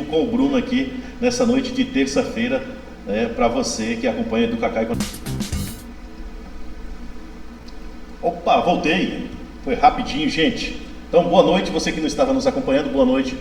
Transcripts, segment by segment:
com o Bruno aqui nessa noite de terça-feira, né, para você que acompanha do Cacá. Opa, voltei! Foi rapidinho, gente. Então, boa noite, você que não estava nos acompanhando, boa noite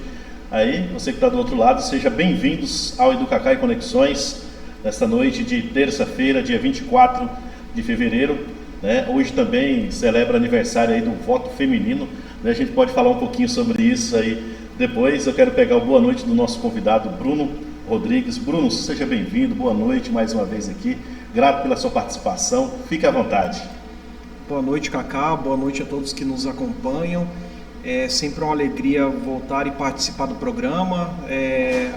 aí, você que está do outro lado, seja bem-vindos ao Educacá e Conexões, nesta noite de terça-feira, dia 24 de fevereiro, né? Hoje também celebra aniversário aí do voto feminino, né? A gente pode falar um pouquinho sobre isso aí depois. Eu quero pegar o boa noite do nosso convidado Bruno Rodrigues. Bruno, seja bem-vindo, boa noite mais uma vez aqui, grato pela sua participação, fique à vontade. Boa noite, Cacá, boa noite a todos que nos acompanham. É sempre uma alegria voltar e participar do programa.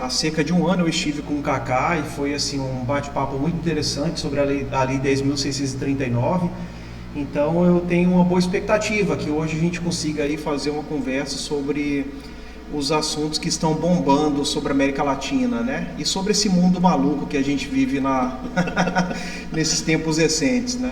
Há cerca de um ano eu estive com o Cacá e foi assim, um bate-papo muito interessante sobre a Lei 10.639. Então eu tenho uma boa expectativa que hoje a gente consiga aí fazer uma conversa sobre os assuntos que estão bombando sobre a América Latina, né? E sobre esse mundo maluco que a gente vive nesses tempos recentes, né?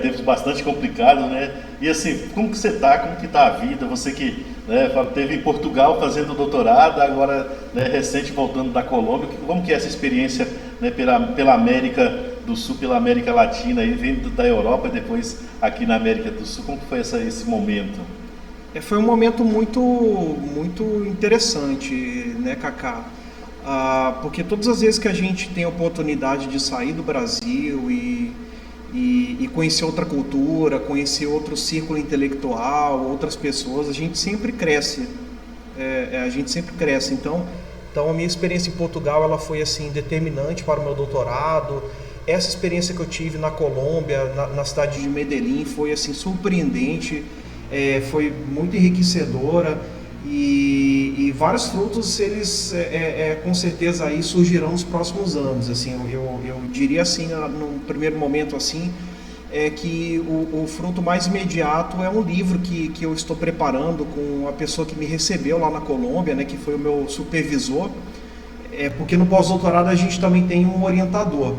Tempos bastante complicados, né? E assim, como que você tá? Como que tá a vida? Você que, né, teve em Portugal fazendo doutorado, agora, né, recente voltando da Colômbia, como que é essa experiência, né, pela América do Sul, pela América Latina, aí vindo da Europa e depois aqui na América do Sul, como que foi esse momento? Foi um momento muito interessante, né, Cacá? Porque todas as vezes que a gente tem a oportunidade de sair do Brasil e conhecer outra cultura, conhecer outro círculo intelectual, outras pessoas, a gente sempre cresce. A gente sempre cresce. Então a minha experiência em Portugal ela foi assim determinante para o meu doutorado. Essa experiência que eu tive na Colômbia, na cidade de Medellín, foi assim surpreendente, foi muito enriquecedora. E vários frutos eles com certeza aí surgirão nos próximos anos. Assim, eu diria assim, num primeiro momento assim, que o fruto mais imediato é um livro que eu estou preparando com a pessoa que me recebeu lá na Colômbia, né, que foi o meu supervisor, porque no pós-doutorado a gente também tem um orientador,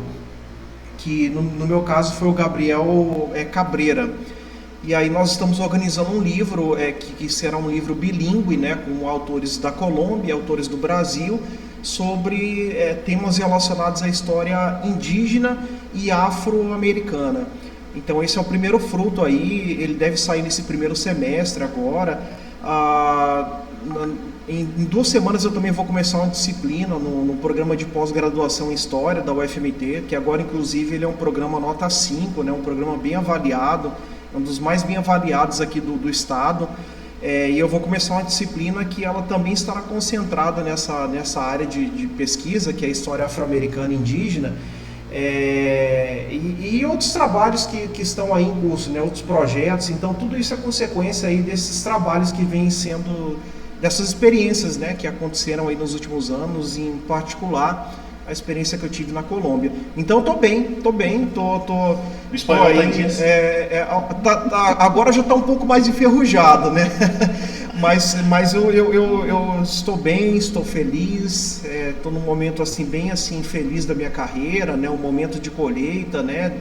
que no meu caso foi o Gabriel Cabreira. E aí nós estamos organizando um livro que será um livro bilíngue, né, com autores da Colômbia, autores do Brasil, sobre temas relacionados à história indígena e afro-americana. Então esse é o primeiro fruto aí, ele deve sair nesse primeiro semestre agora. Em 2 semanas eu também vou começar uma disciplina no programa de pós-graduação em História da UFMT, que agora inclusive ele é um programa nota 5, né, um programa bem avaliado, um dos mais bem avaliados aqui do estado, e eu vou começar uma disciplina que ela também estará concentrada nessa área de pesquisa, que é a história afro-americana e indígena, e outros trabalhos que estão aí em curso, né, outros projetos. Então tudo isso é consequência aí desses trabalhos que vêm sendo, dessas experiências, né, que aconteceram aí nos últimos anos, em particular a experiência que eu tive na Colômbia. Então tô bem. O espanhol aí, agora já está um pouco mais enferrujado, né? mas eu estou bem, estou feliz, estou num momento assim bem assim feliz da minha carreira, né? Um momento de colheita, né?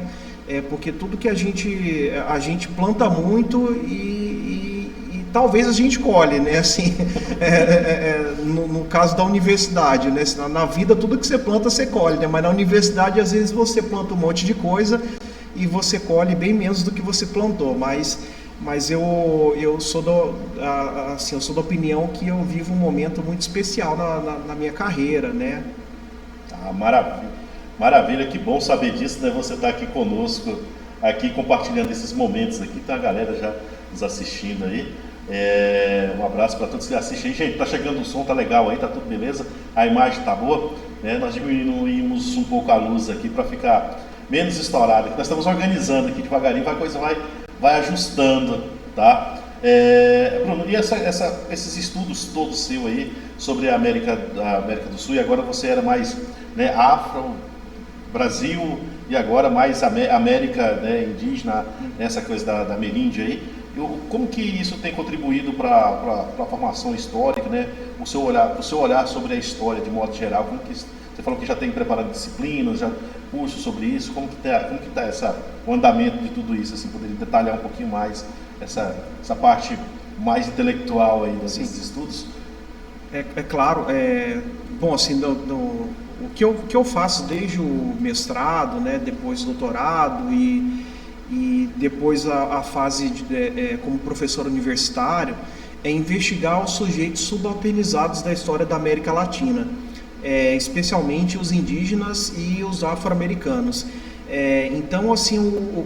Porque tudo que a gente planta muito e talvez a gente colhe, né? Assim, no caso da universidade, né? Na vida tudo que você planta você colhe, né? Mas na universidade às vezes você planta um monte de coisa e você colhe bem menos do que você plantou. Mas eu sou eu sou da opinião que eu vivo um momento muito especial na minha carreira, né? Maravilha, que bom saber disso, né? Você está aqui conosco, aqui compartilhando esses momentos aqui, tá a galera já nos assistindo aí. Um abraço para todos que assistem aí. Gente, tá chegando o som, tá legal aí, tá tudo beleza, a imagem tá boa, né? Nós diminuímos um pouco a luz aqui para ficar menos estourada, que nós estamos organizando aqui devagarinho, a coisa vai ajustando, tá? Bruno, e esses estudos todos seus aí sobre a América do Sul, e agora você era mais, né, Afro, Brasil, e agora mais América, né, indígena, essa coisa da Ameríndia aí. Como que isso tem contribuído para a formação histórica, né? O seu olhar sobre a história de modo geral? Como que você falou que já tem preparado disciplinas, já cursos sobre isso? Como que tá o andamento de tudo isso? Assim, poderia detalhar um pouquinho mais essa parte mais intelectual aí desses estudos? É claro, bom, assim, o que eu faço desde o mestrado, né, depois doutorado e depois a fase como professor universitário, é investigar os sujeitos subalternizados da história da América Latina, especialmente os indígenas e os afro-americanos. Então, assim,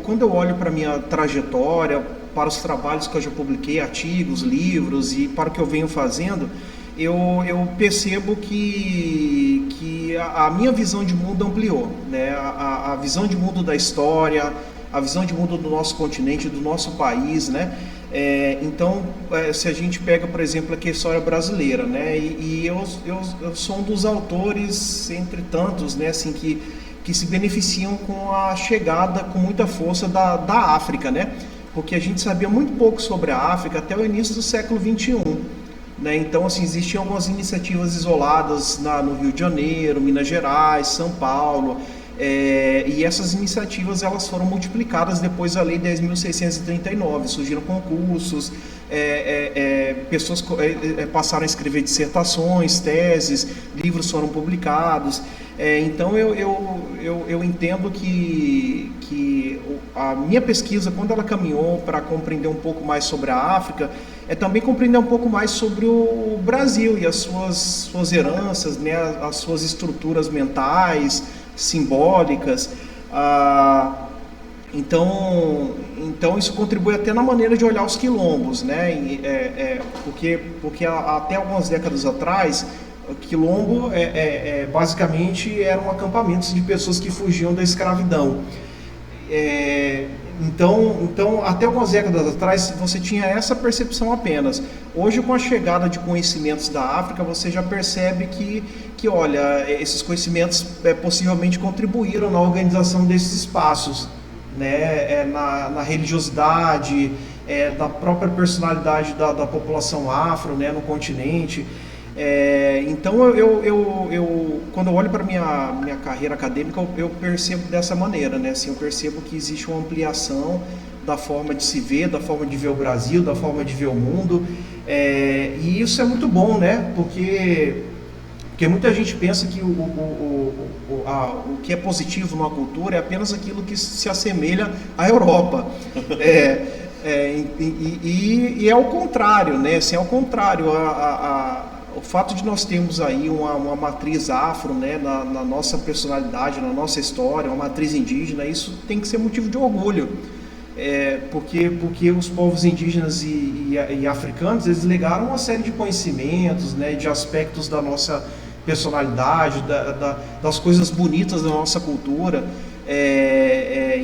quando eu olho para a minha trajetória, para os trabalhos que eu já publiquei, artigos, livros e para o que eu venho fazendo, eu percebo que a minha visão de mundo ampliou, né? A visão de mundo da história, a visão de mundo do nosso continente, do nosso país, né? Então, se a gente pega, por exemplo, aqui a história brasileira, né? E eu sou um dos autores, entre tantos, né? Assim, que se beneficiam com a chegada com muita força da África, né? Porque a gente sabia muito pouco sobre a África até o início do século XXI. Né? Então, assim, existiam algumas iniciativas isoladas no Rio de Janeiro, Minas Gerais, São Paulo, e essas iniciativas elas foram multiplicadas depois da Lei 10.639, surgiram concursos, pessoas passaram a escrever dissertações, teses, livros foram publicados. Então eu entendo que a minha pesquisa, quando ela caminhou para compreender um pouco mais sobre a África, é também compreender um pouco mais sobre o Brasil e as suas heranças, né, as suas estruturas mentais, simbólicas. Então isso contribui até na maneira de olhar os quilombos, né? Porque até algumas décadas atrás, o quilombo basicamente eram acampamentos de pessoas que fugiam da escravidão. Então, até algumas décadas atrás, você tinha essa percepção apenas. Hoje, com a chegada de conhecimentos da África, você já percebe que olha, esses conhecimentos possivelmente contribuíram na organização desses espaços, né? Na religiosidade, da própria personalidade da população afro, né, no continente. Então, quando eu olho para a minha carreira acadêmica, eu percebo dessa maneira, né? Assim, eu percebo que existe uma ampliação da forma de se ver, da forma de ver o Brasil, da forma de ver o mundo, e isso é muito bom, né? Porque muita gente pensa que o que é positivo numa cultura é apenas aquilo que se assemelha à Europa. E é o contrário, né? Assim, é o contrário. O fato de nós termos aí uma matriz afro, né, na nossa personalidade, na nossa história, uma matriz indígena, isso tem que ser motivo de orgulho. Porque os povos indígenas e africanos, eles legaram uma série de conhecimentos, né, de aspectos da nossa personalidade, das coisas bonitas da nossa cultura.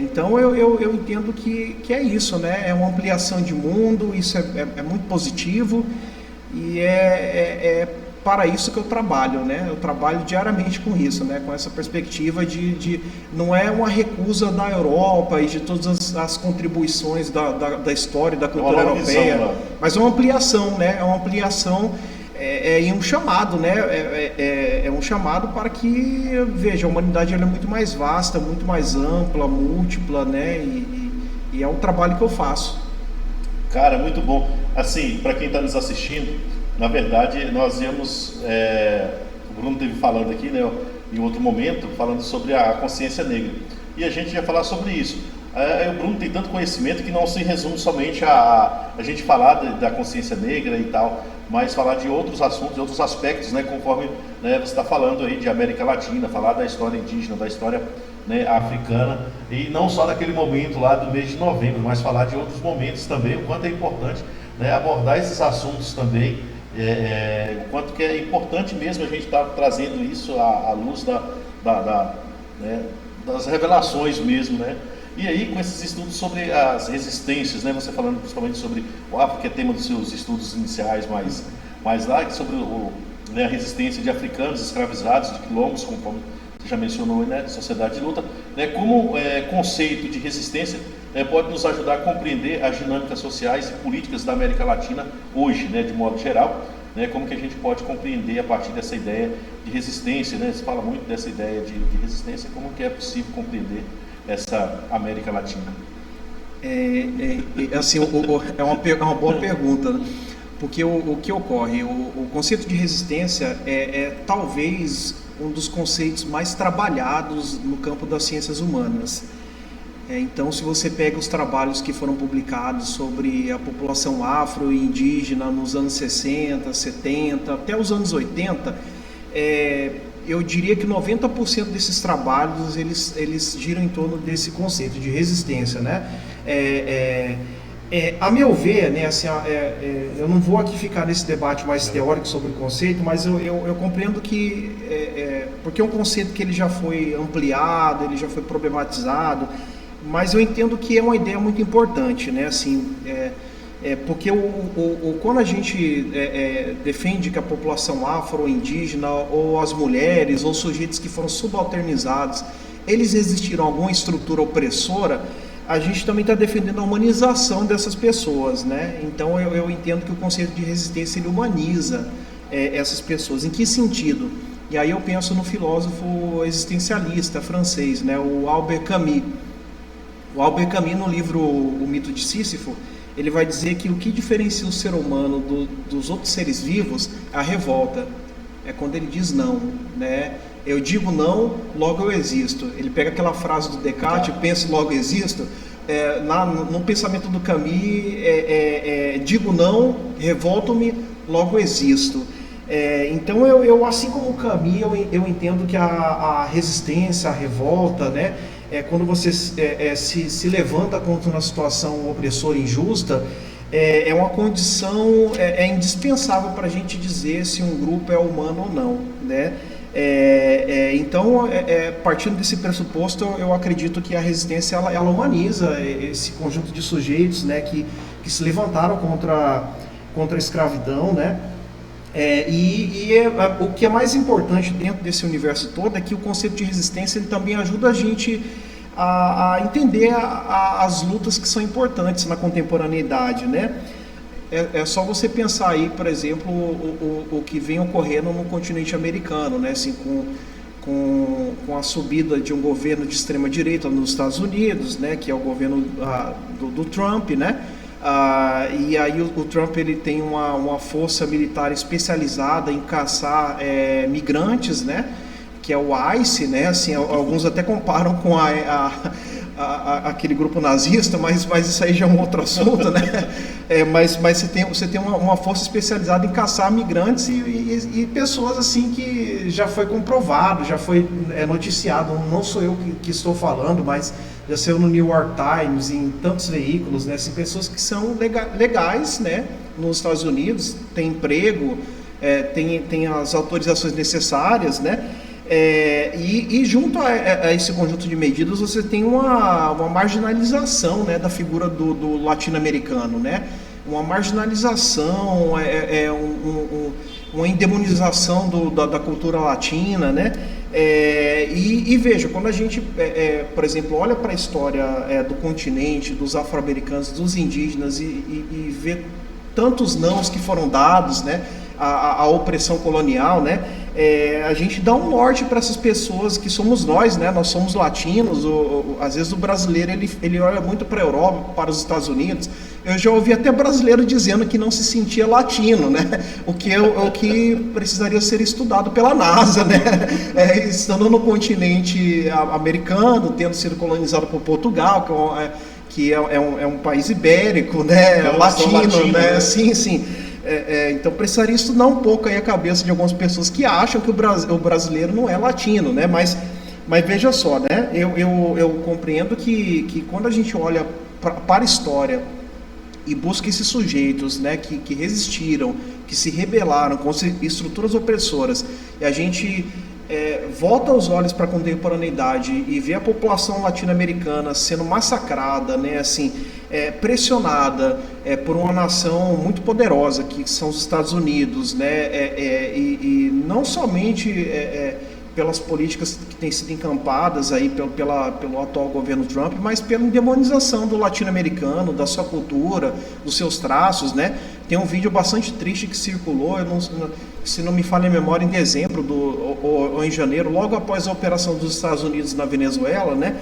Então eu entendo que é isso, né? É uma ampliação de mundo, isso é muito positivo. E para isso que eu trabalho, né? Eu trabalho diariamente com isso, né? Com essa perspectiva de não é uma recusa da Europa e de todas as contribuições da história e da cultura europeia, mas é uma ampliação, né? É uma ampliação e um chamado, né? É um chamado para que, veja, a humanidade ela é muito mais vasta, muito mais ampla, múltipla, né? E é o trabalho que eu faço. Cara, muito bom. Assim, para quem está nos assistindo, na verdade, nós íamos... o Bruno esteve falando aqui, né, em outro momento, falando sobre a consciência negra. E a gente ia falar sobre isso. O Bruno tem tanto conhecimento que não se resume somente a gente falar da consciência negra e tal, mas falar de outros assuntos, de outros aspectos, né, conforme, né, você está falando aí de América Latina, falar da história indígena, da história, né, africana, e não só daquele momento lá do mês de novembro, mas falar de outros momentos também, o quanto é importante, né, abordar esses assuntos também, o quanto que é importante mesmo a gente estar trazendo isso à luz né, das revelações mesmo, né? E aí, com esses estudos sobre as resistências, né, você falando principalmente sobre o África, que é tema dos seus estudos iniciais mais lá, sobre né, a resistência de africanos escravizados, de quilombos, conforme você já mencionou, né, sociedade de luta, né, como conceito de resistência pode nos ajudar a compreender as dinâmicas sociais e políticas da América Latina hoje, né, de modo geral, né, como que a gente pode compreender a partir dessa ideia de resistência, né, se fala muito dessa ideia de resistência, como que é possível compreender essa América Latina? Assim, é uma boa pergunta, né? Porque o que ocorre? O conceito de resistência é talvez um dos conceitos mais trabalhados no campo das ciências humanas. Então, se você pega os trabalhos que foram publicados sobre a população afro e indígena nos anos 60, 70, até os anos 80, eu diria que 90% desses trabalhos eles giram em torno desse conceito de resistência, né? A meu ver, né, assim, eu não vou aqui ficar nesse debate mais teórico sobre o conceito, mas eu compreendo que, porque é um conceito que ele já foi ampliado, ele já foi problematizado, mas eu entendo que é uma ideia muito importante, né, assim, porque quando a gente defende que a população afro-indígena, ou as mulheres, ou sujeitos que foram subalternizados, eles resistiram a alguma estrutura opressora, a gente também está defendendo a humanização dessas pessoas, né? Então eu entendo que o conceito de resistência ele humaniza essas pessoas. Em que sentido? E aí eu penso no filósofo existencialista francês, né? O Albert Camus. O Albert Camus, no livro O Mito de Sísifo, ele vai dizer que o que diferencia o ser humano dos outros seres vivos é a revolta. É quando ele diz não, né? Eu digo não, logo eu existo. Ele pega aquela frase do Descartes, penso, logo existo. No pensamento do Camus, digo não, revolto-me, logo existo. Então, eu assim como o Camus, eu entendo que a resistência, a revolta, né, quando você se levanta contra uma situação opressora e injusta, é uma condição indispensável para a gente dizer se um grupo é humano ou não, né? Então, partindo desse pressuposto, eu acredito que a resistência ela humaniza esse conjunto de sujeitos, né, que se levantaram contra a escravidão, né? O que é mais importante dentro desse universo todo é que o conceito de resistência ele também ajuda a gente a entender as lutas que são importantes na contemporaneidade, né? É só você pensar aí, por exemplo, o que vem ocorrendo no continente americano, né? Assim, com a subida de um governo de extrema direita nos Estados Unidos, né? Que é o governo do Trump, né? E aí o Trump ele tem uma força militar especializada em caçar migrantes, né? Que é o ICE, né? Assim, alguns até comparam com aquele grupo nazista, mas isso aí já é um outro assunto, né? Mas você tem uma força especializada em caçar migrantes e pessoas assim que já foi comprovado, já foi noticiado, não sou eu que estou falando, mas já saiu no New York Times, em tantos veículos, né? Assim, pessoas que são legais, né? Nos Estados Unidos, têm emprego, tem as autorizações necessárias, né? E junto a esse conjunto de medidas você tem uma marginalização, né, da figura do latino-americano, né? Uma marginalização, uma endemonização da cultura latina, né? Veja, quando a gente, por exemplo, olha para a história do continente, dos afro-americanos, dos indígenas e vê tantos nãos que foram dados, né? A opressão colonial, né? A gente dá um norte para essas pessoas que somos nós, né? Nós somos latinos. Às vezes o brasileiro ele olha muito para a Europa, para os Estados Unidos. Eu já ouvi até brasileiro dizendo que não se sentia latino, né? O que precisaria ser estudado pela NASA, né? Estando no continente americano, tendo sido colonizado por Portugal, que é um país ibérico, né? Latino, né? Sim. Então precisaria estudar um pouco aí a cabeça de algumas pessoas que acham que o brasileiro não é latino, né? Mas veja só, né? Eu compreendo que quando a gente olha para a história e busca esses sujeitos, né, que resistiram, que se rebelaram com estruturas opressoras, e a gente volta os olhos para a contemporaneidade e vê a população latino-americana sendo massacrada, né, assim, pressionada por uma nação muito poderosa, que são os Estados Unidos, né, e não somente pelas políticas que têm sido encampadas aí pelo atual governo Trump, mas pela demonização do latino-americano, da sua cultura, dos seus traços, né? Tem um vídeo bastante triste que circulou, se não me falha a memória, em dezembro ou em janeiro, logo após a operação dos Estados Unidos na Venezuela, né?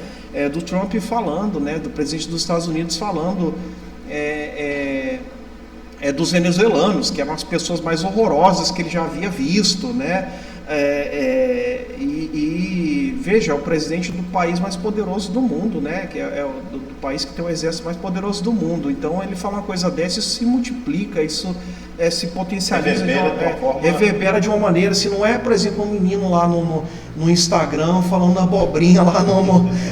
Do Trump falando, né? Do presidente dos Estados Unidos falando dos venezuelanos, que eram as pessoas mais horrorosas que ele já havia visto, né? E veja, é o presidente do país mais poderoso do mundo, né? Que é do país que tem o exército mais poderoso do mundo. Então ele fala uma coisa dessa, isso se multiplica, isso se potencializa, reverbera de uma maneira. Se não é, por exemplo, um menino lá no Instagram falando abobrinha lá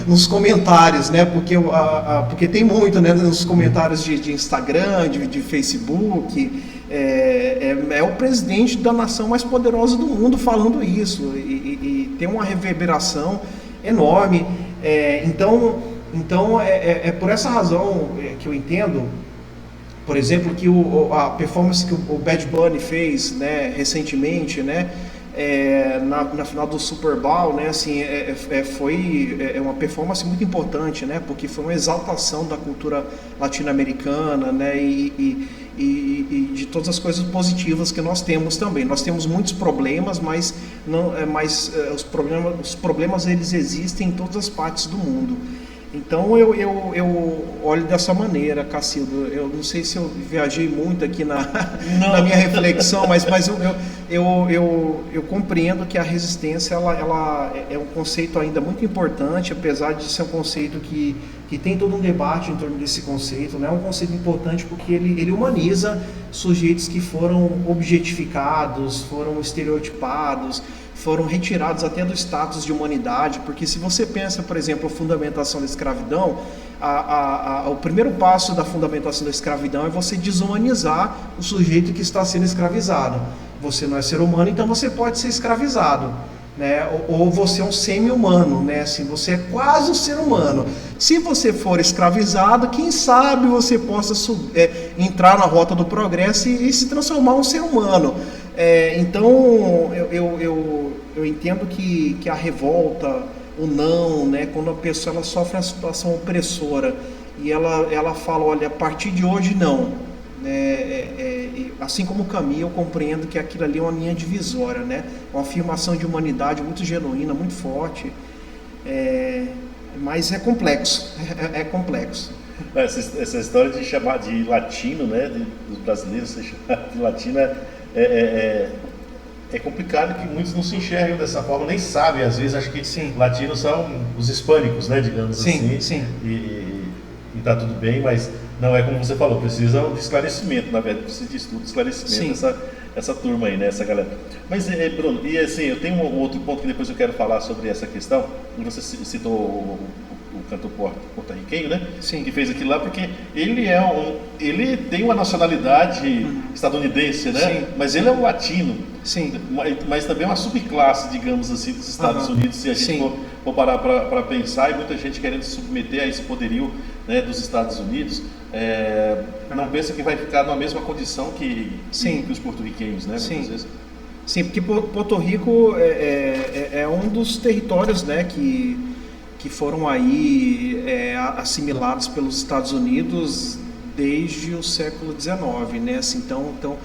nos comentários, né? Porque tem muito, né? Nos comentários de Instagram, de Facebook. É o presidente da nação mais poderosa do mundo falando isso, e tem uma reverberação enorme. Então é por essa razão que eu entendo, por exemplo, que a performance que o Bad Bunny fez, né, recentemente, né, na final do Super Bowl, né, assim, foi uma performance muito importante, né, porque foi uma exaltação da cultura latino-americana, né, e de todas as coisas positivas que nós temos também. Nós temos muitos problemas, mas os problemas eles existem em todas as partes do mundo. Então eu olho dessa maneira, Cacildo. Eu não sei se eu viajei muito aqui na minha reflexão, mas eu compreendo que a resistência ela é um conceito ainda muito importante, apesar de ser um conceito que tem todo um debate em torno desse conceito, né? É um conceito importante porque ele humaniza sujeitos que foram objetificados, foram estereotipados, foram retirados até do status de humanidade, porque se você pensa, por exemplo, a fundamentação da escravidão, o primeiro passo da fundamentação da escravidão é você desumanizar o sujeito que está sendo escravizado. Você não é ser humano, então você pode ser escravizado, né? Ou você é um semi-humano, né? Assim, você é quase um ser humano. Se você for escravizado, quem sabe você possa entrar na rota do progresso e se transformar em um ser humano. Então eu entendo que a revolta, o não, né, quando a pessoa ela sofre uma situação opressora e ela fala, olha, a partir de hoje não, assim como o Camus, eu compreendo que aquilo ali é uma linha divisória, né, uma afirmação de humanidade muito genuína, muito forte, mas é complexo, é complexo. Essa história de chamar de latino, né, dos brasileiros, se chamar de latino é complicado, que muitos não se enxergam dessa forma, nem sabem, às vezes, acho que sim, latinos são os hispânicos, né, digamos sim, assim, sim. E tá tudo bem, mas não é como você falou, precisa de esclarecimento, na verdade, precisa de estudo, esclarecimento, essa turma aí, né, essa galera. Mas, Bruno, e assim, eu tenho um outro ponto que depois eu quero falar sobre essa questão, você citou o cantor porto-riquenho, né? Sim. Que fez aquilo lá, porque ele tem uma nacionalidade estadunidense, né? Sim. Mas ele é um latino. Sim. Mas também é uma subclasse, digamos assim, dos Estados Unidos, se a gente for parar para pensar, e muita gente querendo se submeter a esse poderio, né, dos Estados Unidos, não pensa que vai ficar na mesma condição que os porto-riquenhos, né? Sim. Vezes. Sim, porque Porto Rico é um dos territórios, né, que foram aí assimilados pelos Estados Unidos desde o século XIX, né? Assim, então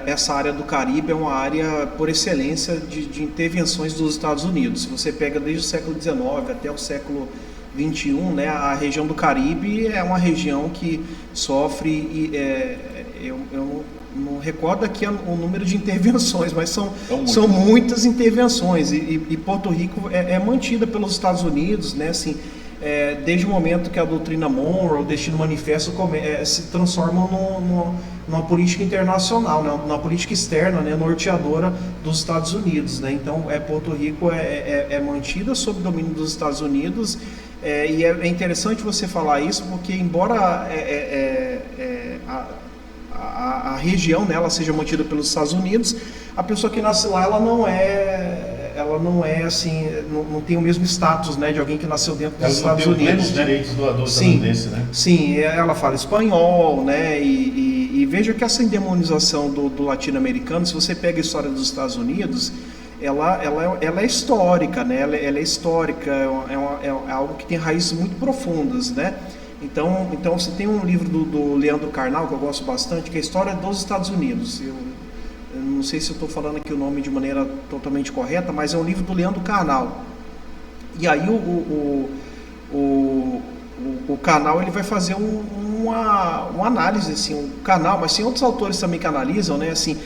essa área do Caribe é uma área por excelência de intervenções dos Estados Unidos. Se você pega desde o século XIX até o século XXI, né, a região do Caribe é uma região que sofre, eu não recordo aqui o número de intervenções, mas são muitas intervenções, e Porto Rico é mantida pelos Estados Unidos, né, assim, desde o momento que a doutrina Monroe, o Destino Manifesto se transformam numa política internacional, né, numa política externa, né, norteadora dos Estados Unidos, né. Então Porto Rico é mantida sob domínio dos Estados Unidos, e é interessante você falar isso, porque embora a região, né, ela seja mantida pelos Estados Unidos, a pessoa que nasce lá, ela não é assim, não tem o mesmo status, né, de alguém que nasceu dentro dos Estados Unidos. Os direitos do estadunidense, né? Sim, ela fala espanhol, né, e veja que essa endemonização do latino-americano, se você pega a história dos Estados Unidos, ela é histórica, né, ela é histórica, é algo que tem raízes muito profundas, né. Então você tem um livro do Leandro Carnal, que eu gosto bastante, que é a História dos Estados Unidos. Eu não sei se eu estou falando aqui o nome de maneira totalmente correta, mas é um livro do Leandro Carnal. E aí o o canal ele vai fazer uma análise, assim, um canal, mas tem outros autores também que analisam, né, assim,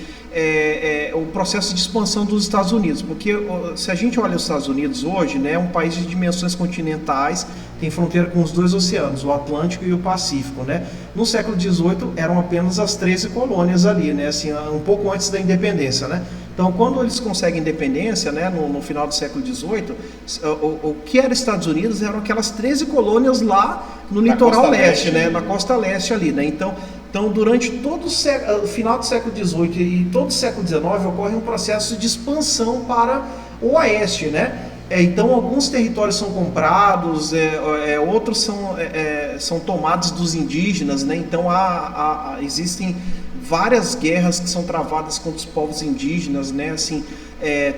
o processo de expansão dos Estados Unidos, porque se a gente olha os Estados Unidos hoje, né, é um país de dimensões continentais, tem fronteira com os dois oceanos, o Atlântico e o Pacífico, né? No século XVIII eram apenas as 13 colônias ali, né, assim, um pouco antes da independência, né? Então, quando eles conseguem independência, né, no final do século XVIII, o que era Estados Unidos eram aquelas 13 colônias lá no litoral leste, né, na costa leste ali, né? Então durante todo o final do século XVIII e todo o século XIX ocorre um processo de expansão para o oeste, né? Então, alguns territórios são comprados, outros são tomados dos indígenas, né? Então, existem várias guerras que são travadas contra os povos indígenas, né? Assim,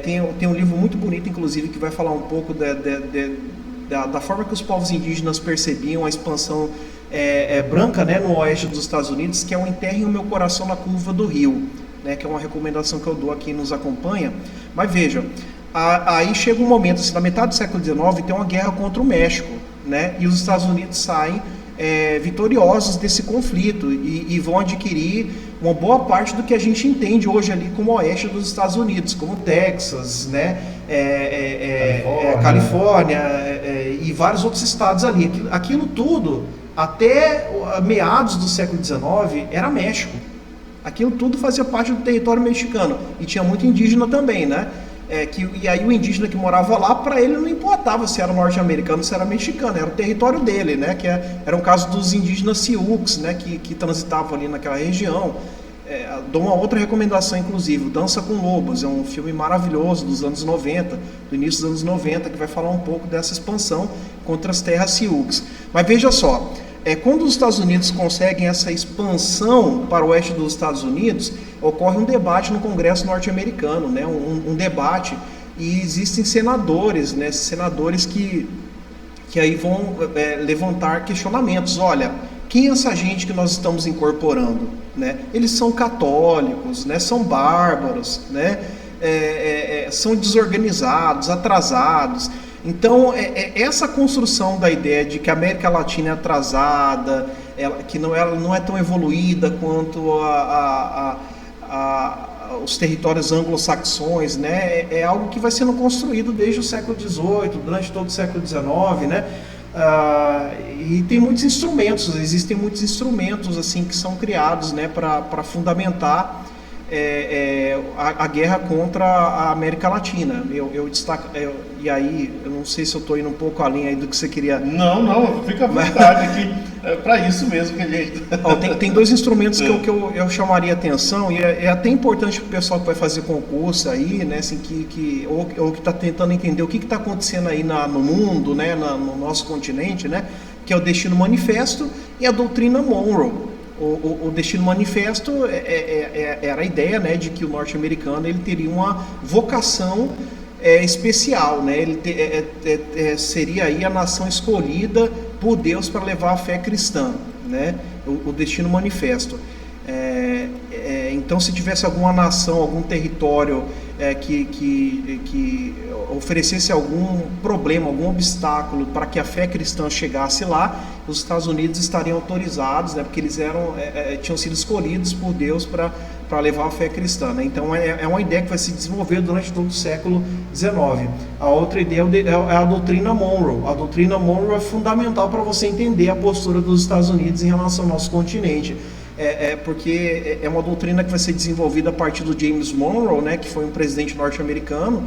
tem um livro muito bonito, inclusive, que vai falar um pouco da forma que os povos indígenas percebiam a expansão branca, né, no oeste dos Estados Unidos, que é o Enterrem o Meu Coração na Curva do Rio, né? Que é uma recomendação que eu dou a quem nos acompanha. Mas veja, aí chega um momento, assim, na metade do século XIX, tem uma guerra contra o México, né? E os Estados Unidos saem vitoriosos desse conflito e vão adquirir uma boa parte do que a gente entende hoje ali como oeste dos Estados Unidos, como Texas, né? Califórnia, e vários outros estados ali. Aquilo tudo, até meados do século XIX, era México. Aquilo tudo fazia parte do território mexicano e tinha muito indígena também, né? E aí o indígena que morava lá, para ele não importava se era norte-americano ou se era mexicano, era o território dele, né? Que era um caso dos indígenas Sioux, né? Que transitavam ali naquela região. Dou uma outra recomendação, inclusive, Dança com Lobos, é um filme maravilhoso dos anos 90, do início dos anos 90, que vai falar um pouco dessa expansão contra as terras Sioux. Mas veja só, quando os Estados Unidos conseguem essa expansão para o oeste dos Estados Unidos, ocorre um debate no Congresso norte-americano, né? Um debate, e existem senadores, né? Senadores que aí vão levantar questionamentos. Olha, quem é essa gente que nós estamos incorporando, né? Eles são católicos, né? São bárbaros, né? São desorganizados, atrasados. Então, essa construção da ideia de que a América Latina é atrasada, que ela não é tão evoluída quanto os territórios anglo-saxões, né? É algo que vai sendo construído desde o século XVIII, durante todo o século XIX, né? E tem muitos instrumentos, existem muitos instrumentos assim que são criados, né, para fundamentar a guerra contra a América Latina. Eu destaco, e aí eu não sei se eu estou indo um pouco além aí do que você queria. Não, fica à vontade aqui. É para isso mesmo que a gente. Tem dois instrumentos que eu chamaria atenção, e é até importante para o pessoal que vai fazer concurso aí, né, assim, ou que está tentando entender o que está acontecendo aí no mundo, né, no nosso continente, né, que é o Destino Manifesto e a Doutrina Monroe. O Destino Manifesto era a ideia, né, de que o norte-americano ele teria uma vocação especial, né? Ele seria aí a nação escolhida por Deus para levar a fé cristã, né? O Destino Manifesto. Então, se tivesse alguma nação, algum território que oferecesse algum problema, algum obstáculo para que a fé cristã chegasse lá, os Estados Unidos estariam autorizados, né, porque eles tinham sido escolhidos por Deus para levar a fé cristã, né? Então é uma ideia que vai se desenvolver durante todo o século XIX. A outra ideia é a doutrina Monroe. A doutrina Monroe é fundamental para você entender a postura dos Estados Unidos em relação ao nosso continente. Porque é uma doutrina que vai ser desenvolvida a partir do James Monroe, né, que foi um presidente norte-americano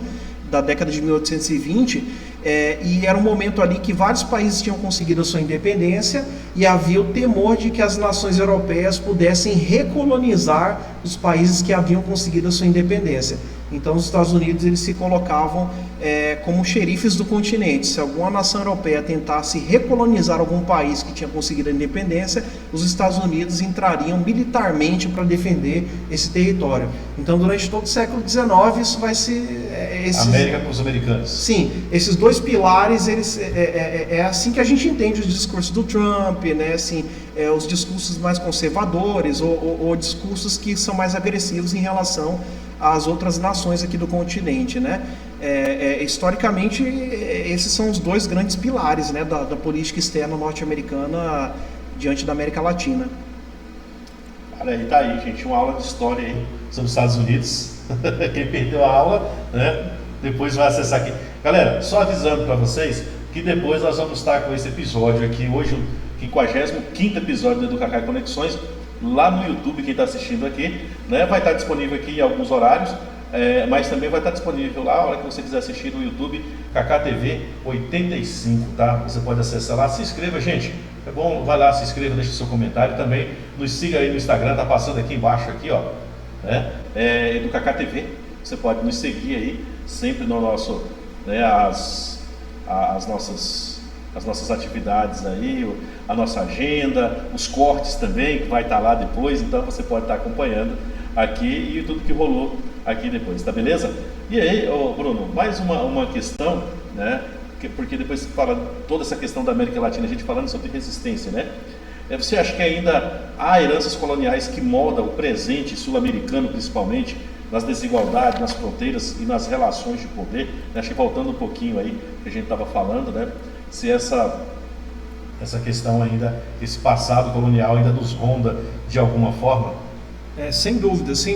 da década de 1820, e era um momento ali que vários países tinham conseguido a sua independência e havia o temor de que as nações europeias pudessem recolonizar os países que haviam conseguido a sua independência. Então os Estados Unidos eles se colocavam como xerifes do continente. Se alguma nação europeia tentasse recolonizar algum país que tinha conseguido a independência, os Estados Unidos entrariam militarmente para defender esse território. Então durante todo o século XIX isso vai ser... América com os americanos. Sim, esses dois pilares, é assim que a gente entende os discursos do Trump, né? Assim, os discursos mais conservadores ou discursos que são mais agressivos em relação às outras nações aqui do continente, né? historicamente, esses são os dois grandes pilares, né, da política externa norte-americana diante da América Latina. Olha aí, tá aí, gente, uma aula de história aí sobre os Estados Unidos. Quem perdeu a aula, né, depois vai acessar aqui. Galera, só avisando para vocês que depois nós vamos estar com esse episódio aqui, hoje o 55º episódio do Cacá Conexões, lá no YouTube, quem está assistindo aqui, né, vai estar disponível aqui em alguns horários, mas também vai estar disponível lá, a hora que você quiser assistir no YouTube, Cacá TV 85, tá? Você pode acessar lá, se inscreva, gente, é bom, vai lá, se inscreva, deixa seu comentário também, nos siga aí no Instagram, tá passando aqui embaixo, aqui, ó, né, do Cacá TV, você pode nos seguir aí, sempre no nosso, né, as nossas atividades aí, a nossa agenda, os cortes também, que vai estar lá depois, então você pode estar acompanhando aqui e tudo que rolou aqui depois, tá beleza? E aí, Bruno, mais uma questão, né, porque depois você fala toda essa questão da América Latina, a gente falando sobre resistência, né? Você acha que ainda há heranças coloniais que moldam o presente sul-americano, principalmente, nas desigualdades, nas fronteiras e nas relações de poder? Acho que voltando um pouquinho aí, que a gente estava falando, né? Se essa questão ainda, esse passado colonial ainda nos ronda de alguma forma? Sem dúvidas,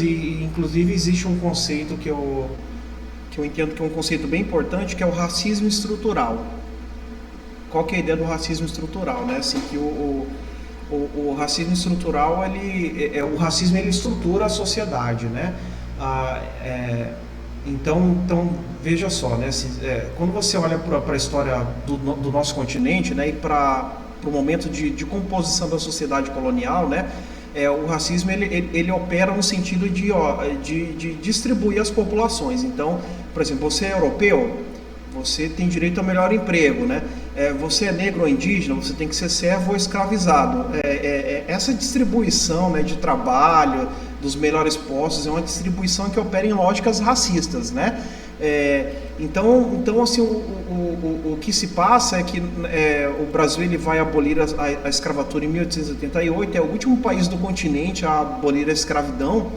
e inclusive existe um conceito que eu entendo que é um conceito bem importante, que é o racismo estrutural. Qual que é a ideia do racismo estrutural, né? Assim, que o racismo estrutural, o racismo ele estrutura a sociedade, né? Então veja só, né? Quando você olha para a história do nosso continente, né, e para o momento de composição da sociedade colonial, né, o racismo ele opera no sentido de distribuir as populações. Então, por exemplo, você é europeu, você tem direito ao melhor emprego, né? Você é negro ou indígena, você tem que ser servo ou escravizado. Essa distribuição, né, de trabalho, dos melhores postos, é uma distribuição que opera em lógicas racistas, né? Então assim, o que se passa é que o Brasil ele vai abolir a escravatura em 1888, é o último país do continente a abolir a escravidão.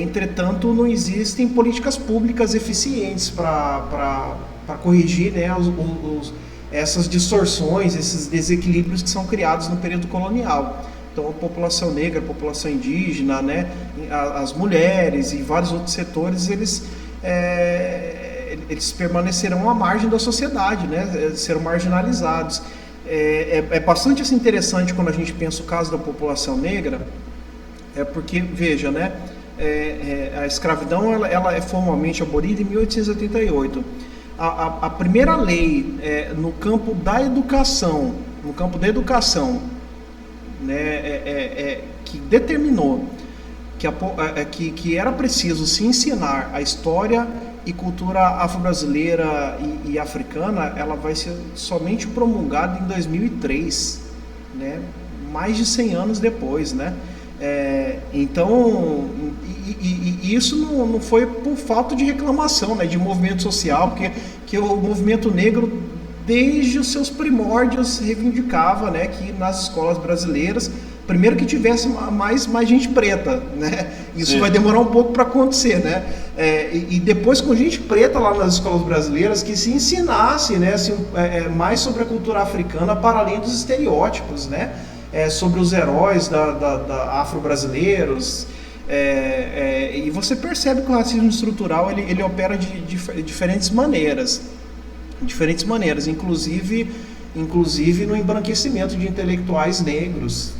Entretanto, não existem políticas públicas eficientes para corrigir, né, essas distorções, esses desequilíbrios que são criados no período colonial. Então, a população negra, a população indígena, né, as mulheres e vários outros setores, eles permanecerão à margem da sociedade, né, serão marginalizados. É bastante assim, interessante quando a gente pensa o caso da população negra, porque, veja, né, a escravidão ela é formalmente abolida em 1888. A primeira lei no campo da educação, né, que determinou que era preciso se ensinar a história e cultura afro-brasileira e africana, ela vai ser somente promulgada em 2003, né, mais de 100 anos depois, né? Então, isso não foi por falta de reclamação, né, de movimento social, porque o movimento negro, desde os seus primórdios, reivindicava, né, que nas escolas brasileiras, primeiro que tivesse mais gente preta, né? Isso Sim. Vai demorar um pouco para acontecer, né? E depois com gente preta lá nas escolas brasileiras, que se ensinasse, né, assim, mais sobre a cultura africana para além dos estereótipos, né? Sobre os heróis da afro-brasileiros. E você percebe que o racismo estrutural ele opera de diferentes maneiras, inclusive no embranquecimento de intelectuais negros.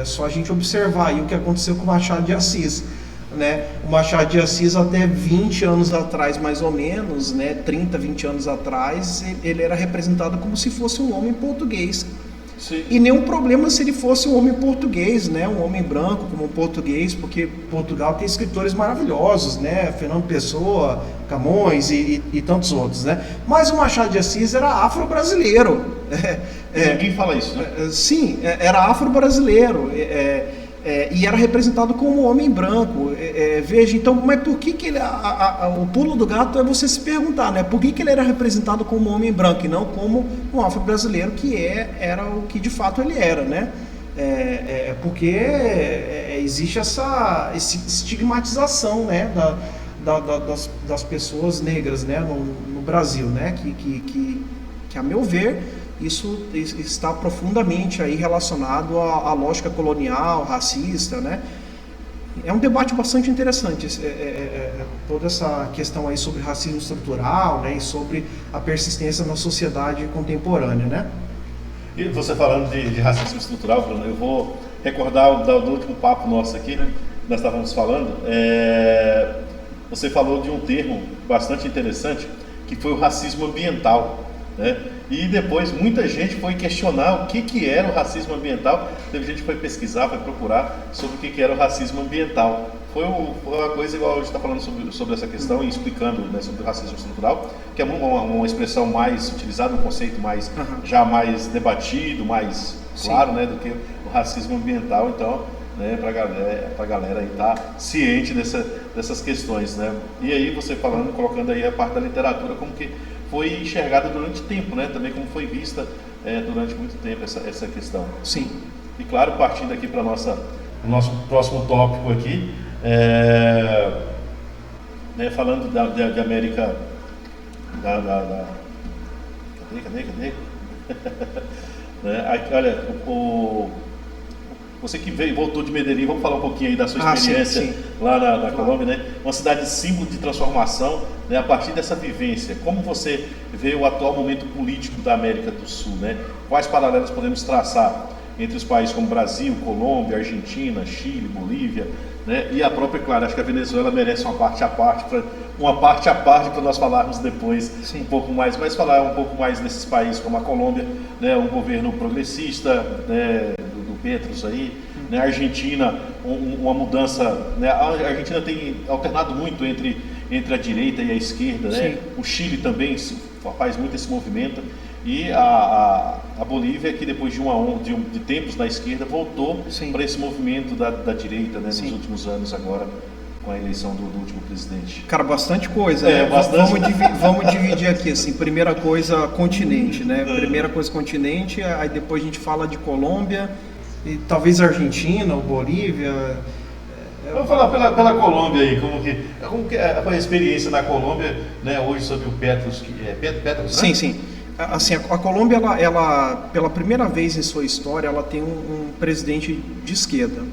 Só a gente observar aí o que aconteceu com o Machado de Assis, né? O Machado de Assis, até 20 anos atrás, mais ou menos, né? 30, 20 anos atrás, ele era representado como se fosse um homem português. Sim. E nenhum problema se ele fosse um homem português, né? Um homem branco como um português, porque Portugal tem escritores maravilhosos, né? Fernando Pessoa, Camões e tantos outros, né? Mas o Machado de Assis era afro-brasileiro. Ninguém fala isso, né? Sim, era afro-brasileiro. E era representado como um homem branco. Veja, então, mas por que ele... o pulo do gato é você se perguntar, né? Por que ele era representado como um homem branco e não como um afro-brasileiro, que era o que de fato ele era, né? Porque existe essa estigmatização, né, das pessoas negras, né, no Brasil, né, que a meu ver isso está profundamente aí relacionado à lógica colonial, racista, né? É um debate bastante interessante, toda essa questão aí sobre racismo estrutural, né, e sobre a persistência na sociedade contemporânea, né? E você falando de racismo estrutural, Bruno, eu vou recordar do último papo nosso aqui, né? Nós estávamos falando, você falou de um termo bastante interessante, que foi o racismo ambiental, né? E depois muita gente foi questionar o que era o racismo ambiental. Teve gente que foi pesquisar, foi procurar sobre o que era o racismo ambiental. Foi uma coisa igual a gente está falando sobre essa questão e explicando, né, sobre o racismo estrutural, que é uma expressão mais utilizada, um conceito mais, já mais debatido, mais claro, né, do que o racismo ambiental. Então, né, para a galera aí estar ciente dessas questões, né? E aí você falando, colocando aí a parte da literatura, como que foi enxergada durante tempo, né? Também como foi vista durante muito tempo essa questão. Sim. E claro, partindo aqui para o nosso próximo tópico aqui, né, falando de América, cadê? Né, olha, você que voltou de Medellín, vamos falar um pouquinho aí da sua experiência sim. Lá na Colômbia, né? Uma cidade símbolo de transformação, né? A partir dessa vivência, como você vê o atual momento político da América do Sul, né? Quais paralelos podemos traçar entre os países como Brasil, Colômbia, Argentina, Chile, Bolívia, né? E a própria, claro, acho que a Venezuela merece uma parte à parte para nós falarmos depois. Sim. Um pouco mais, mas falar um pouco mais desses países como a Colômbia, né? Um governo progressista, né? Petros aí, né? A Argentina, uma mudança, né? A Argentina tem alternado muito entre a direita e a esquerda, né? O Chile também faz muito esse movimento, e a Bolívia, que depois de tempos na esquerda, voltou para esse movimento da direita, né? Nos últimos anos agora, com a eleição do último presidente. Cara, bastante coisa, né? Bastante. Vamos dividir aqui, assim, primeira coisa, continente, né? Primeira coisa, continente, aí depois a gente fala de Colômbia, e talvez Argentina ou Bolívia. Vamos falar pela Colômbia aí, como que é a experiência na Colômbia, né, hoje sobre o Petros, Petros, né? Sim. Assim, a Colômbia, ela pela primeira vez em sua história, ela tem um presidente de esquerda,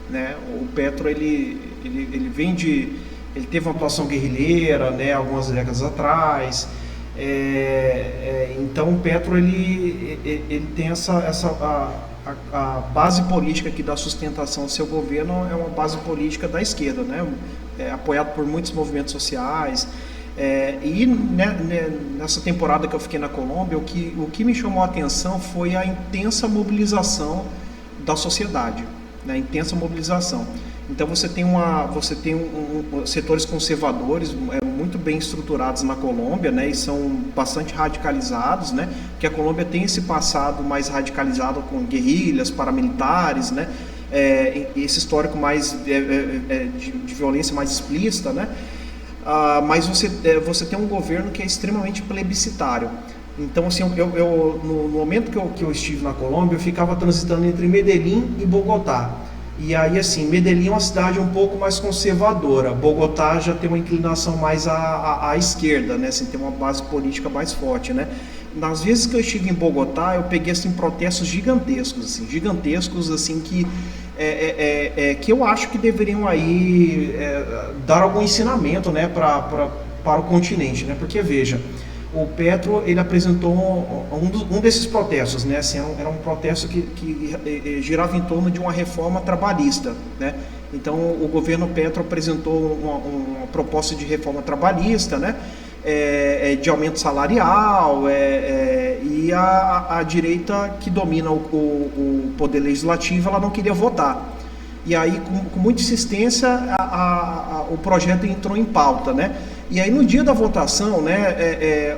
né? O Petro, ele teve uma atuação guerrilheira, né, algumas décadas atrás. Então o Petro, ele tem a base política que dá sustentação ao seu governo, é uma base política da esquerda, né? Apoiado por muitos movimentos sociais. E nessa temporada que eu fiquei na Colômbia, o que me chamou a atenção foi a intensa mobilização da sociedade, né? Intensa mobilização. Então você tem setores conservadores muito bem estruturados na Colômbia, né, e são bastante radicalizados, né, que a Colômbia tem esse passado mais radicalizado com guerrilhas, paramilitares, né, esse histórico mais de violência mais explícita, né, mas você tem um governo que é extremamente plebiscitário. Então, assim, no momento que eu estive na Colômbia, eu ficava transitando entre Medellín e Bogotá. E aí, assim, Medellín é uma cidade um pouco mais conservadora, Bogotá já tem uma inclinação mais à esquerda, né? Assim, tem uma base política mais forte, né? Nas vezes que eu estive em Bogotá, eu peguei, assim, protestos gigantescos, assim, que eu acho que deveriam aí dar algum ensinamento, né, para o continente, né? Porque, veja, o Petro, ele apresentou um desses protestos, né? Assim, era um protesto que girava em torno de uma reforma trabalhista, né? Então, o governo Petro apresentou uma proposta de reforma trabalhista, né? De aumento salarial, e a direita que domina o poder legislativo, ela não queria votar. E aí, com muita insistência, o projeto entrou em pauta, né? E aí, no dia da votação, né,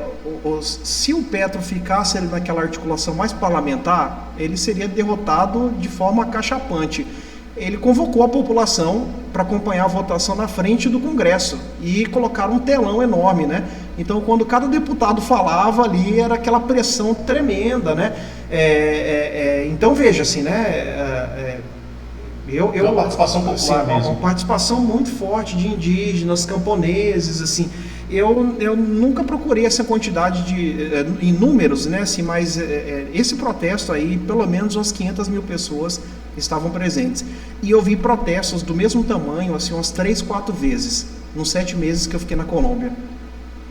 se o Petro ficasse ali naquela articulação mais parlamentar, ele seria derrotado de forma acachapante. Ele convocou a população para acompanhar a votação na frente do Congresso e colocaram um telão enorme, né? Então, quando cada deputado falava ali, era aquela pressão tremenda, né? Então, veja, assim, né? Uma participação popular assim, mesmo. uma participação muito forte de indígenas, camponeses, assim. Eu nunca procurei essa quantidade em números, né, assim, mas esse protesto aí, pelo menos umas 500 mil pessoas estavam presentes. E eu vi protestos do mesmo tamanho, assim, umas 3, 4 vezes, nos 7 meses que eu fiquei na Colômbia.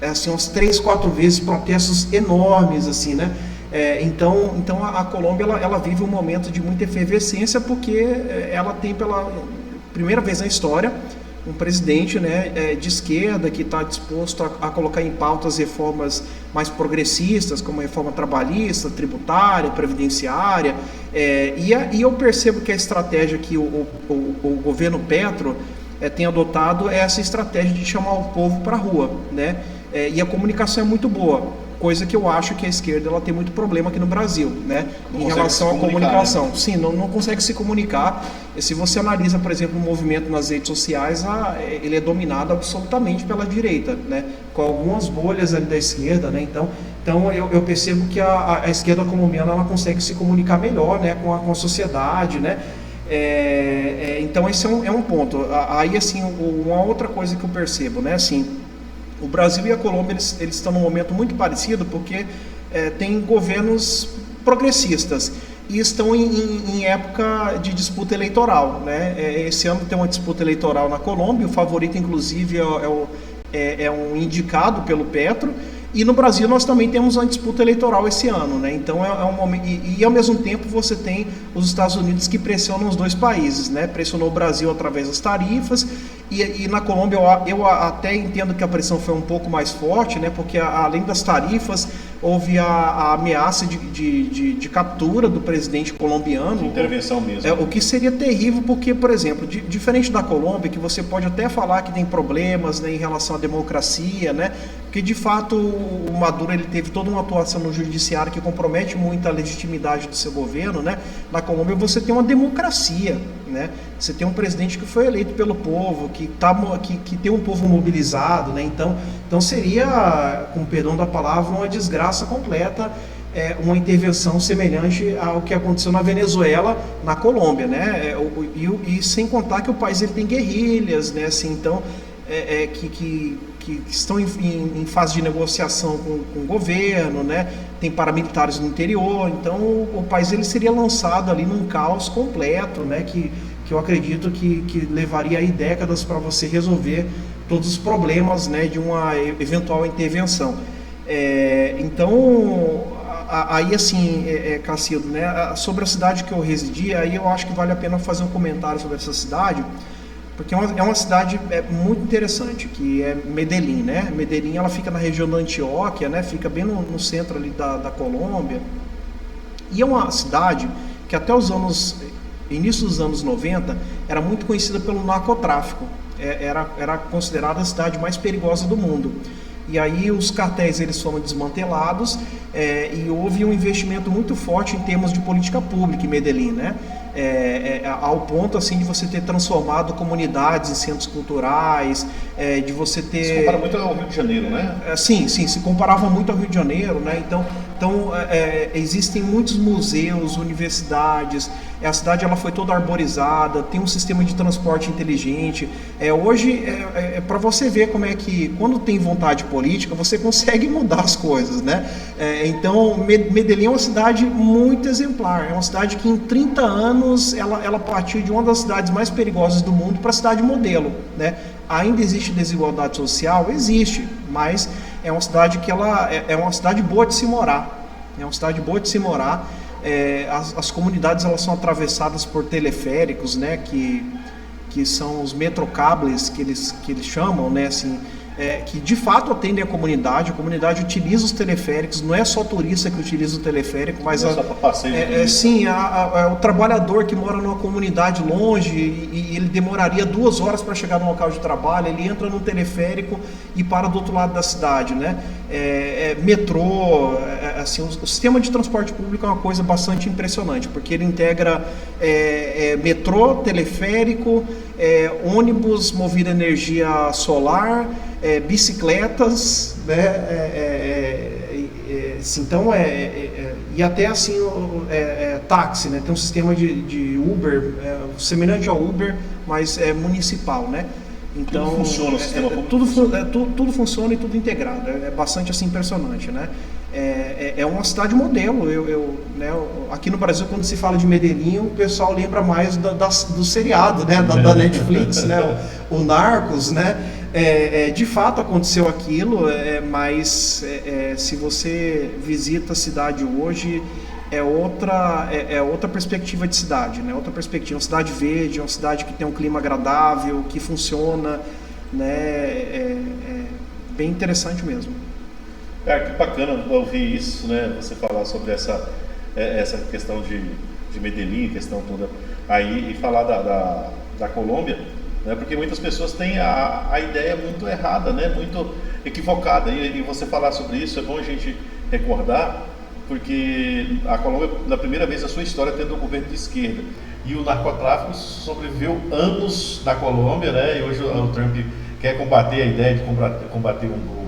Assim, umas 3, 4 vezes, protestos enormes, assim, né? Então a Colômbia ela vive um momento de muita efervescência, porque ela tem pela primeira vez na história um presidente, né, de esquerda, que está disposto a colocar em pauta as reformas mais progressistas, como a reforma trabalhista, tributária, previdenciária, e eu percebo que a estratégia que o governo Petro tem adotado é essa estratégia de chamar o povo para a rua, né? E a comunicação é muito boa, coisa que eu acho que a esquerda ela tem muito problema aqui no Brasil, né? Em relação à comunicação. Né? Sim, não consegue se comunicar. E se você analisa, por exemplo, o movimento nas redes sociais, ele é dominado absolutamente pela direita, né? Com algumas bolhas ali da esquerda, né? Então eu percebo que a esquerda colombiana ela consegue se comunicar melhor, né? Com a sociedade, né? Então esse é um ponto. Aí, assim, uma outra coisa que eu percebo, né? Assim, o Brasil e a Colômbia eles estão num momento muito parecido, porque tem governos progressistas e estão em época de disputa eleitoral, né? Esse ano tem uma disputa eleitoral na Colômbia, o favorito inclusive é um indicado pelo Petro, e no Brasil nós também temos uma disputa eleitoral esse ano, né? Então é um momento, e ao mesmo tempo você tem os Estados Unidos que pressionam os dois países, né? Pressionou o Brasil através das tarifas, e na Colômbia eu até entendo que a pressão foi um pouco mais forte, né? Porque além das tarifas houve a ameaça de captura do presidente colombiano. De intervenção mesmo. O que seria terrível, porque, por exemplo, diferente da Colômbia, que você pode até falar que tem problemas, né, em relação à democracia, né? Porque de fato o Maduro ele teve toda uma atuação no judiciário que compromete muito a legitimidade do seu governo, né? Na Colômbia você tem uma democracia, né? Você tem um presidente que foi eleito pelo povo, que tem um povo mobilizado, né? Então seria, com perdão da palavra, uma desgraça completa, uma intervenção semelhante ao que aconteceu na Venezuela, na Colômbia, né? E sem contar que o país ele tem guerrilhas, né? Assim, então que estão em fase de negociação com o governo, né? Tem paramilitares no interior, então o país ele seria lançado ali num caos completo, né? Que eu acredito que levaria aí décadas para você resolver todos os problemas, né, de uma eventual intervenção. Então, aí assim, Cacildo, né, sobre a cidade que eu residi, aí eu acho que vale a pena fazer um comentário sobre essa cidade, porque é uma cidade muito interessante, que é Medellín, né? Medellín ela fica na região da Antioquia, né? Fica bem no centro ali da Colômbia, e é uma cidade que até início dos anos 90 era muito conhecida pelo narcotráfico. Era considerada a cidade mais perigosa do mundo. E aí os cartéis eles foram desmantelados, e houve um investimento muito forte em termos de política pública em Medellín, né? Ao ponto assim de você ter transformado comunidades em centros culturais, de você ter... Se compara muito ao Rio de Janeiro, né? Sim, se comparava muito ao Rio de Janeiro, né? Então existem muitos museus, universidades, a cidade ela foi toda arborizada, tem um sistema de transporte inteligente. Hoje, para você ver como é que, quando tem vontade política, você consegue mudar as coisas, né? Então, Medellín é uma cidade muito exemplar, é uma cidade que em 30 anos ela partiu de uma das cidades mais perigosas do mundo para a cidade modelo, né? Ainda existe desigualdade social? Existe, mas é uma cidade que é uma cidade boa de se morar. É uma cidade boa de se morar. As comunidades elas são atravessadas por teleféricos, né? Que são os metrocables que eles chamam, né? Assim, que de fato atendem a comunidade utiliza os teleféricos, não é só turista que utiliza o teleférico, mas não é só para passeio, sim, o trabalhador que mora numa comunidade longe e ele demoraria 2 horas para chegar no local de trabalho, ele entra no teleférico e para do outro lado da cidade, né? Metrô, assim, o sistema de transporte público é uma coisa bastante impressionante, porque ele integra metrô, teleférico, ônibus movido a energia solar, bicicletas, né? Assim, então e até assim táxi, né? Tem um sistema de Uber, semelhante ao Uber, mas é municipal, né? Então, tudo funciona, o sistema público tudo funciona e tudo integrado, é bastante assim impressionante, né? É uma cidade modelo. Né, aqui no Brasil, quando se fala de Medellín, o pessoal lembra mais do seriado, né, da Netflix, né, o Narcos, né? De fato aconteceu aquilo, mas se você visita a cidade hoje, é outra perspectiva de cidade, né? Outra perspectiva, uma cidade verde, uma cidade que tem um clima agradável, que funciona, né? Bem interessante mesmo. Que bacana ouvir isso, né? Você falar sobre essa questão de Medellín, questão toda aí, e falar da Colômbia, né? Porque muitas pessoas têm a ideia muito errada, né? Muito equivocada, e você falar sobre isso é bom a gente recordar, porque a Colômbia, na primeira vez na sua história, tendo um governo de esquerda, e o narcotráfico sobreviveu anos na Colômbia, né? E hoje o Trump quer combater a ideia de combater o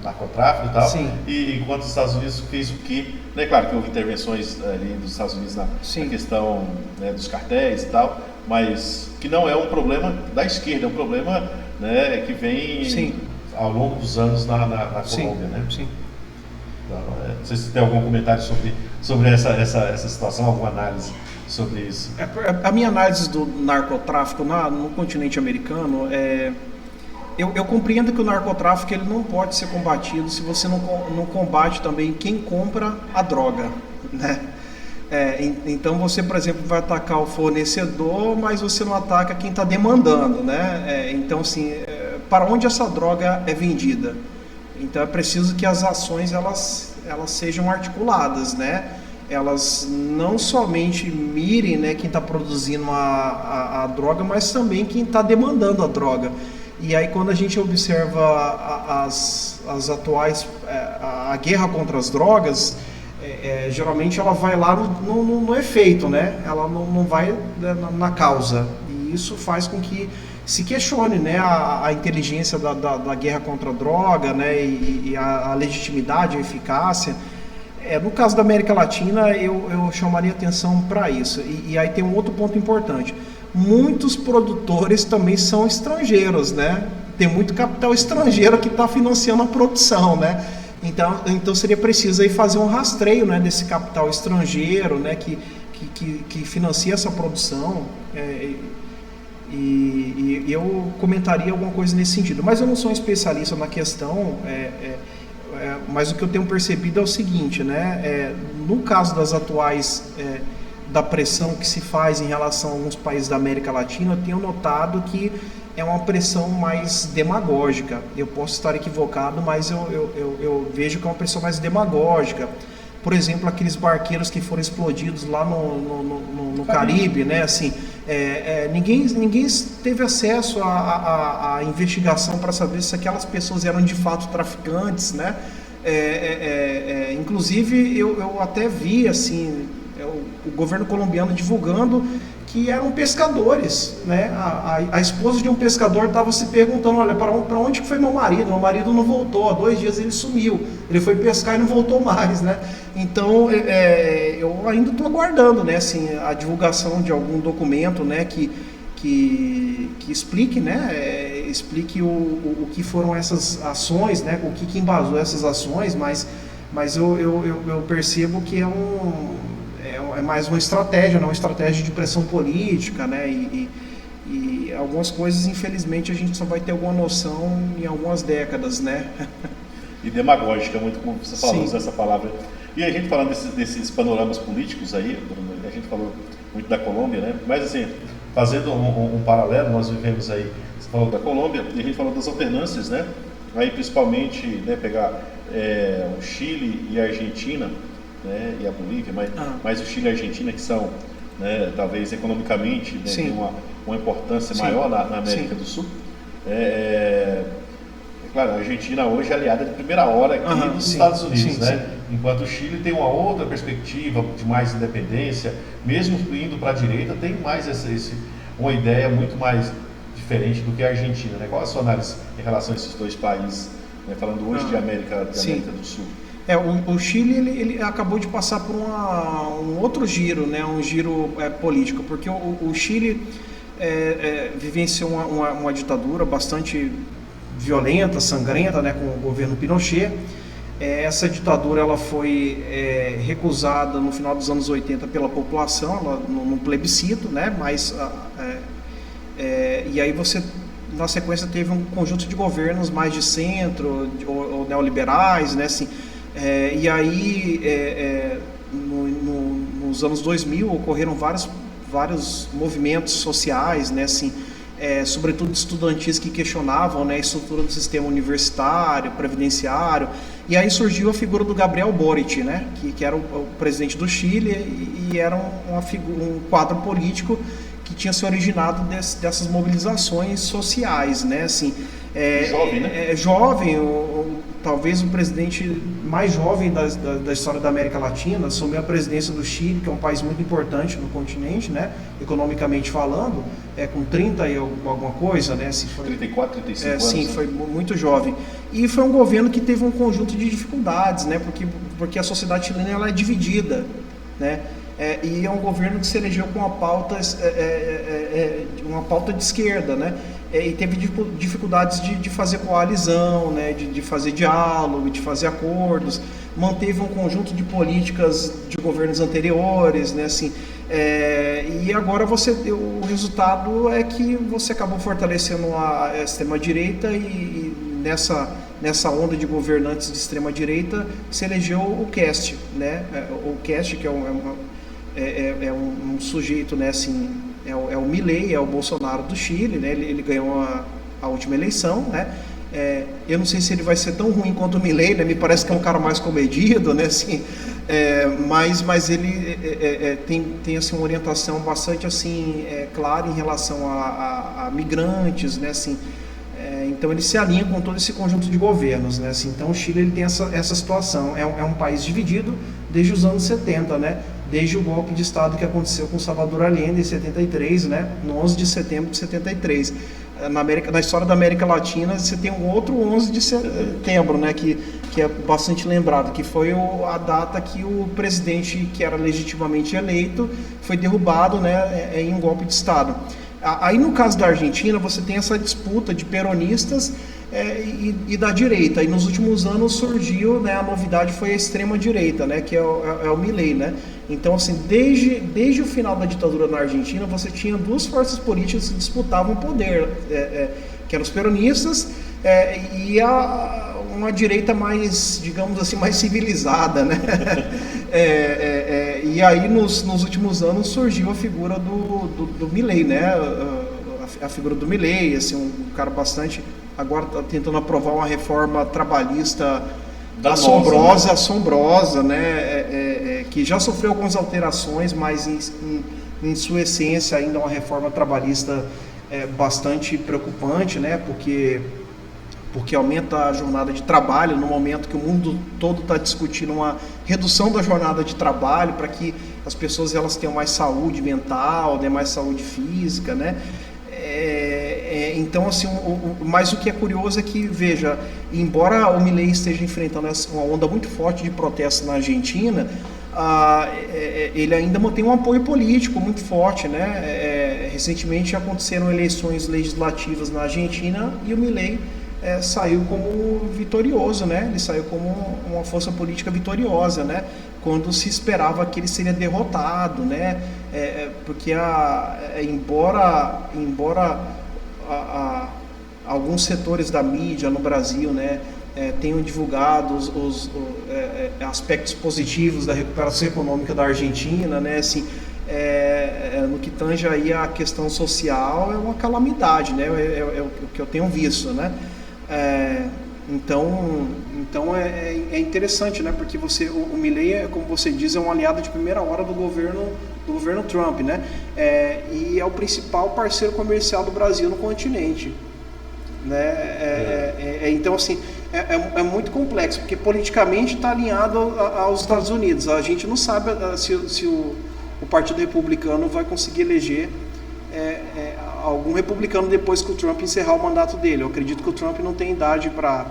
narcotráfico e tal. Sim. E enquanto os Estados Unidos fez o quê? Né? Claro que houve intervenções ali dos Estados Unidos na questão, né, dos cartéis e tal, mas que não é um problema da esquerda, é um problema, né, que vem ao longo dos anos na Colômbia, né? Sim. Então, não sei se tem algum comentário sobre essa situação, alguma análise sobre isso. A minha análise do narcotráfico no continente americano eu compreendo que o narcotráfico ele não pode ser combatido se você não combate também quem compra a droga, né? Então você, por exemplo, vai atacar o fornecedor, mas você não ataca quem está demandando, né? Então, assim, para onde essa droga é vendida? Então é preciso que as ações elas sejam articuladas, né? Elas não somente mirem, né, quem está produzindo a droga, mas também quem está demandando a droga. E aí quando a gente observa as atuais, a guerra contra as drogas, geralmente ela vai lá no efeito, né? Ela não vai na causa. E isso faz com que se questione, né, a inteligência da guerra contra a droga, né, e a legitimidade, a eficácia. No caso da América Latina, eu chamaria atenção para isso. E aí tem um outro ponto importante. Muitos produtores também são estrangeiros, né? Tem muito capital estrangeiro que está financiando a produção, né? Então seria preciso aí fazer um rastreio, né, desse capital estrangeiro, né, que financia essa produção. E eu comentaria alguma coisa nesse sentido. Mas eu não sou um especialista na questão, mas o que eu tenho percebido é o seguinte, né? No caso das atuais, da pressão que se faz em relação a alguns países da América Latina, eu tenho notado que é uma pressão mais demagógica. Eu posso estar equivocado, mas eu vejo que é uma pressão mais demagógica. Por exemplo, aqueles barqueiros que foram explodidos lá no Caribe, né? Assim, ninguém teve acesso à investigação para saber se aquelas pessoas eram de fato traficantes, né? Inclusive, eu até vi assim, o governo colombiano divulgando que eram pescadores, né? A esposa de um pescador estava se perguntando, olha, para onde que foi meu marido? Meu marido não voltou, há 2 dias ele sumiu, ele foi pescar e não voltou mais, né? Então, eu ainda estou aguardando, né, assim, a divulgação de algum documento, né, que explique, né, explique o que foram essas ações, né, o que embasou essas ações, mas eu percebo que é mais uma estratégia, não uma estratégia de pressão política, né? E algumas coisas, infelizmente, a gente só vai ter alguma noção em algumas décadas, né? E demagógica, muito como você falou, usa essa palavra. E a gente falando desses panoramas políticos aí, a gente falou muito da Colômbia, né? Mas assim, fazendo um paralelo, nós vivemos aí, você falou da Colômbia, e a gente falou das alternâncias, né? Aí principalmente, né, pegar o Chile e a Argentina, né, e a Bolívia, mas o Chile e a Argentina, que são, né, talvez economicamente, né, tem uma importância maior na América do Sul. Claro, a Argentina hoje é aliada de primeira hora aqui dos Estados Unidos, né? Enquanto o Chile tem uma outra perspectiva de mais independência, mesmo indo para a direita, tem mais uma ideia muito mais diferente do que a Argentina, né? Qual a sua análise em relação a esses dois países, né, falando hoje de América do Sul? O Chile ele acabou de passar por um outro giro, né, um giro político, porque o Chile vivenciou uma ditadura bastante violenta, sangrenta, né, com o governo Pinochet. Essa ditadura ela foi recusada no final dos anos 80 pela população, num plebiscito, né, mas e aí você na sequência teve um conjunto de governos mais de centro ou neoliberais, né, assim, e aí nos anos 2000 ocorreram vários movimentos sociais, né, assim, sobretudo estudantis que questionavam, né, a estrutura do sistema universitário, previdenciário, e aí surgiu a figura do Gabriel Boric, né, que era o presidente do Chile e era um quadro político que tinha se originado dessas mobilizações sociais, né, assim, jovem, né? Jovem, talvez o presidente mais jovem da história da América Latina, assumiu a presidência do Chile, que é um país muito importante no continente, né, economicamente falando, com 30 e alguma coisa, né, assim, foi, 34, 35 anos. Sim, foi muito jovem. E foi um governo que teve um conjunto de dificuldades, né, porque a sociedade chilena ela é dividida, né, e é um governo que se elegeu com uma pauta de esquerda, né? E teve dificuldades de fazer coalizão, né? de fazer diálogo, de fazer acordos, manteve um conjunto de políticas de governos anteriores, né? Assim, e agora o resultado é que você acabou fortalecendo a extrema-direita e nessa onda de governantes de extrema-direita se elegeu o Kast, né? O Kast, que é um sujeito, né, assim, é o Milei, é o Bolsonaro do Chile, né, ele ganhou a última eleição, né, eu não sei se ele vai ser tão ruim quanto o Milei, né, me parece que é um cara mais comedido, né, assim, mas ele tem assim, uma orientação bastante assim, clara em relação a migrantes, né, assim, então ele se alinha com todo esse conjunto de governos, né, assim, então o Chile ele tem essa situação, é um país dividido desde os anos 70, né, desde o golpe de Estado que aconteceu com Salvador Allende em 73, né, no 11 de setembro de 73. Na história da América Latina, você tem um outro 11 de setembro, né, que é bastante lembrado, que foi a data que o presidente que era legitimamente eleito foi derrubado, né, em um golpe de Estado. Aí no caso da Argentina, você tem essa disputa de peronistas e da direita, e nos últimos anos surgiu, né, a novidade foi a extrema-direita, né, que é o Milei, né. Então, assim, desde o final da ditadura na Argentina, você tinha duas forças políticas que disputavam o poder, que eram os peronistas e uma direita mais, digamos assim, mais civilizada, né. E aí, nos últimos anos, surgiu a figura do Milei, né, a figura do Milei, assim, um cara bastante... Agora está tentando aprovar uma reforma trabalhista assombrosa, né? Que já sofreu algumas alterações, mas em sua essência ainda é uma reforma trabalhista bastante preocupante, né? Porque aumenta a jornada de trabalho no momento que o mundo todo está discutindo uma redução da jornada de trabalho para que as pessoas elas tenham mais saúde mental, né? Mais saúde física, né? Então, assim, mas o que é curioso é que, veja, embora o Milei esteja enfrentando uma onda muito forte de protesto na Argentina, ele ainda mantém um apoio político muito forte, né? Recentemente aconteceram eleições legislativas na Argentina e o Milei saiu como vitorioso, né? Ele saiu como uma força política vitoriosa, né? Quando se esperava que ele seria derrotado, né? Porque embora alguns setores da mídia no Brasil, né, tenham divulgado os aspectos positivos da recuperação econômica da Argentina, né, assim, no que tange aí a questão social é uma calamidade, né, é o que eu tenho visto, né. Então é interessante, né, porque o Milei, como você diz, é um aliado de primeira hora do governo Trump, né, e é o principal parceiro comercial do Brasil no continente, né, então assim, é muito complexo, porque politicamente está alinhado aos Estados Unidos. A gente não sabe se o Partido Republicano vai conseguir eleger algum republicano depois que o Trump encerrar o mandato dele. Eu acredito que o Trump não tem idade para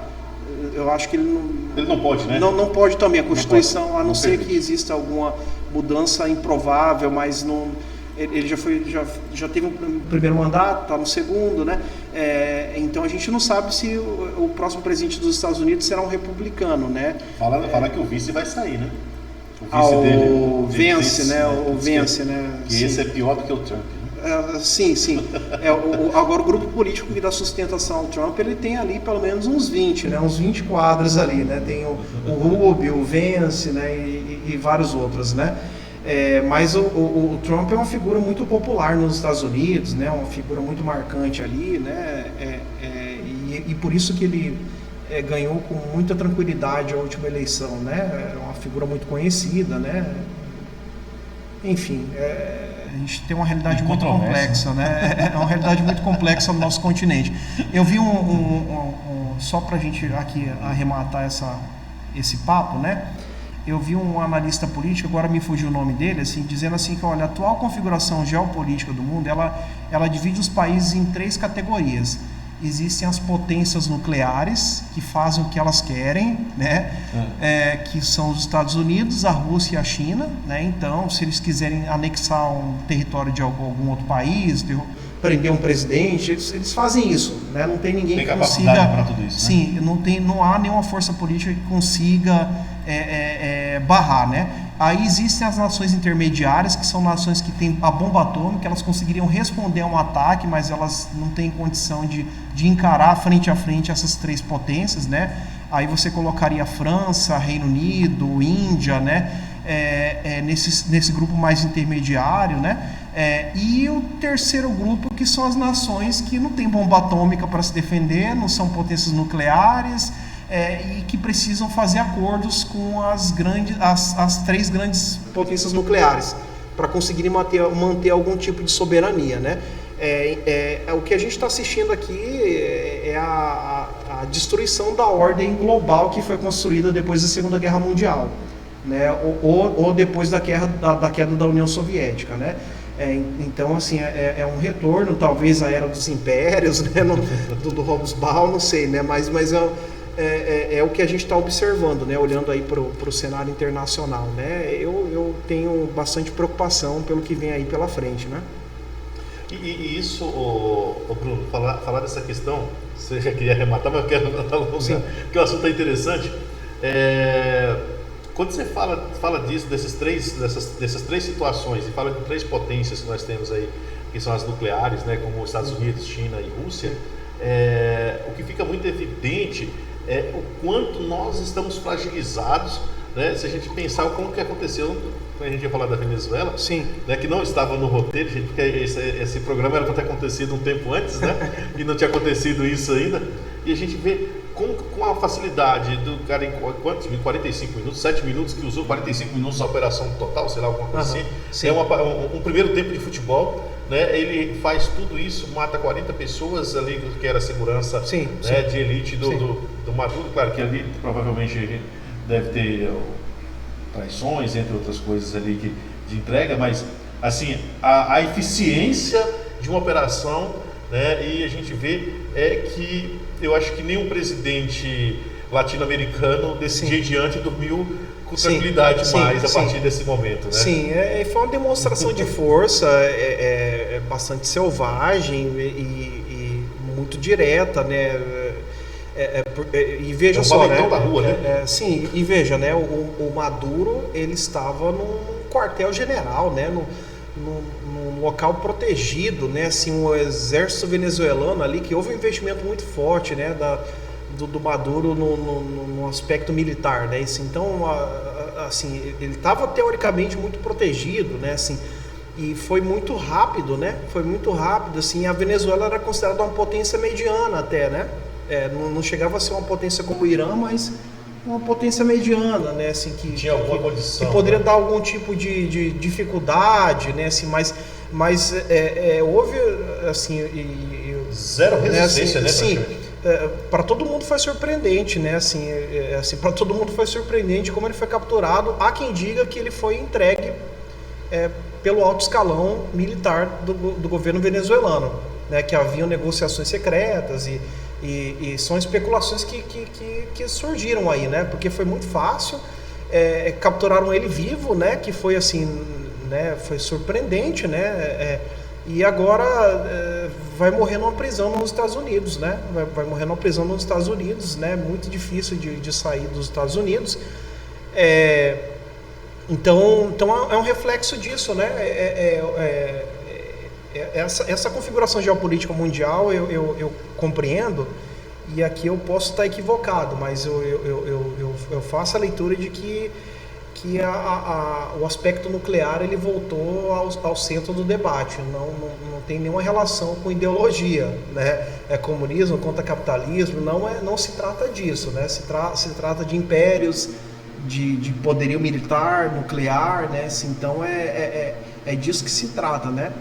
eu acho que ele não pode, né? Não pode também. A Constituição, a não ser permite. que exista alguma mudança improvável, mas não... Ele já teve um primeiro mandato, está no segundo, né? Então a gente não sabe se o próximo presidente dos Estados Unidos será um republicano, né? Fala que o vice vai sair, né? O vice dele. O Vance, né? O Vance, né? Que esse é pior do que o Trump. Sim. Agora o grupo político que dá sustentação ao Trump, ele tem ali pelo menos uns 20, né? Uns 20 quadros ali, né? Tem o Rubio, o Vance, né? E vários outros, né? Mas o Trump é uma figura muito popular nos Estados Unidos, né? Uma figura muito marcante ali, né? E por isso que ele ganhou com muita tranquilidade a última eleição, né? É uma figura muito conhecida, né? Enfim, a gente tem uma realidade muito complexa, né? É uma realidade muito complexa no nosso continente. Eu vi só para a gente aqui arrematar esse papo, né? Eu vi um analista político, agora me fugiu o nome dele, assim, dizendo assim que, olha, a atual configuração geopolítica do mundo, ela divide os países em 3 categorias. Existem as potências nucleares, que fazem o que elas querem, né? Que são os Estados Unidos, a Rússia e a China, né? Então, se eles quiserem anexar um território de algum outro país, prender um presidente, eles fazem isso, né? Não tem ninguém que consiga... para tudo isso, né? Sim, não há nenhuma força política que consiga barrar, né? Aí existem as nações intermediárias, que são nações que têm a bomba atômica, elas conseguiriam responder a um ataque, mas elas não têm condição de encarar frente a frente essas 3 potências, né? Aí você colocaria França, Reino Unido, Índia, né? Nesse grupo mais intermediário, né? E o terceiro grupo, que são as nações que não têm bomba atômica para se defender, não são potências nucleares, e que precisam fazer acordos com as 3 grandes potências nucleares para conseguirem manter algum tipo de soberania, né? O que a gente está assistindo aqui é a destruição da ordem global que foi construída depois da Segunda Guerra Mundial, né? Ou depois da queda da União Soviética, né? Então, assim, é um retorno, talvez, à era dos impérios, né? do Hobsbawm, não sei, né? Mas é o que a gente está observando, né? Olhando aí para o cenário internacional, né? Eu tenho bastante preocupação pelo que vem aí pela frente, né? E isso, Bruno, falar dessa questão, você já queria arrematar, mas eu quero alongar, porque o assunto é interessante. Quando você fala disso, dessas três situações, e fala de 3 potências que nós temos aí, que são as nucleares, né, como os Estados Unidos, China e Rússia, o que fica muito evidente é o quanto nós estamos fragilizados, né? Se a gente pensar como que aconteceu, a gente ia falar da Venezuela, sim, né, que não estava no roteiro, gente, porque esse programa era para ter acontecido um tempo antes, né? E não tinha acontecido isso ainda, e a gente vê com a facilidade do cara em quantos? 45 minutos, 7 minutos, que usou 45 minutos na operação total, sei lá, alguma coisa assim. Sim. Um primeiro tempo de futebol, né? Ele faz tudo isso, mata 40 pessoas ali, que era a segurança, sim, né, sim, de elite do Maduro. Claro que ali provavelmente deve ter traições, entre outras coisas ali de entrega, mas assim, a eficiência de uma operação, né? E a gente vê que eu acho que nenhum presidente latino-americano desse dia em diante dormiu com tranquilidade mais a partir desse momento, né? Sim, foi uma demonstração de força bastante selvagem e muito direta, né? E veja só, né? Da rua, né? Sim, e veja, né? O Maduro, ele estava num quartel-general, né? Num local protegido, né? Assim, um exército venezuelano ali, que houve um investimento muito forte, né? Do Maduro no aspecto militar, né? Então, assim, ele estava teoricamente muito protegido, né? Assim, e foi muito rápido, né? Foi muito rápido, assim. A Venezuela era considerada uma potência mediana até, né? Não chegava a ser uma potência como o Irã, mas uma potência mediana, né? Assim, que tinha alguma condição, que poderia né? dar algum tipo de dificuldade, né? Assim, mas houve, assim, zero resistência, né? Sim, para todo mundo foi surpreendente, né? Assim, para todo mundo foi surpreendente como ele foi capturado. Há quem diga que ele foi entregue pelo alto escalão militar do governo venezuelano, né? Que haviam negociações secretas E são especulações que surgiram aí, né? Porque foi muito fácil, capturaram ele vivo, né? Que foi assim, né? Foi surpreendente, né? E agora vai morrer numa prisão nos Estados Unidos, né? Vai morrer numa prisão nos Estados Unidos, né? Muito difícil de sair dos Estados Unidos. Então é um reflexo disso, né? Essa configuração geopolítica mundial eu compreendo, e aqui eu posso estar equivocado, mas eu faço a leitura de que o aspecto nuclear ele voltou ao centro do debate, não tem nenhuma relação com ideologia, né? É comunismo contra capitalismo, não se trata disso, né? Se trata de impérios, de poderio militar, nuclear, né? Então é disso que se trata, né?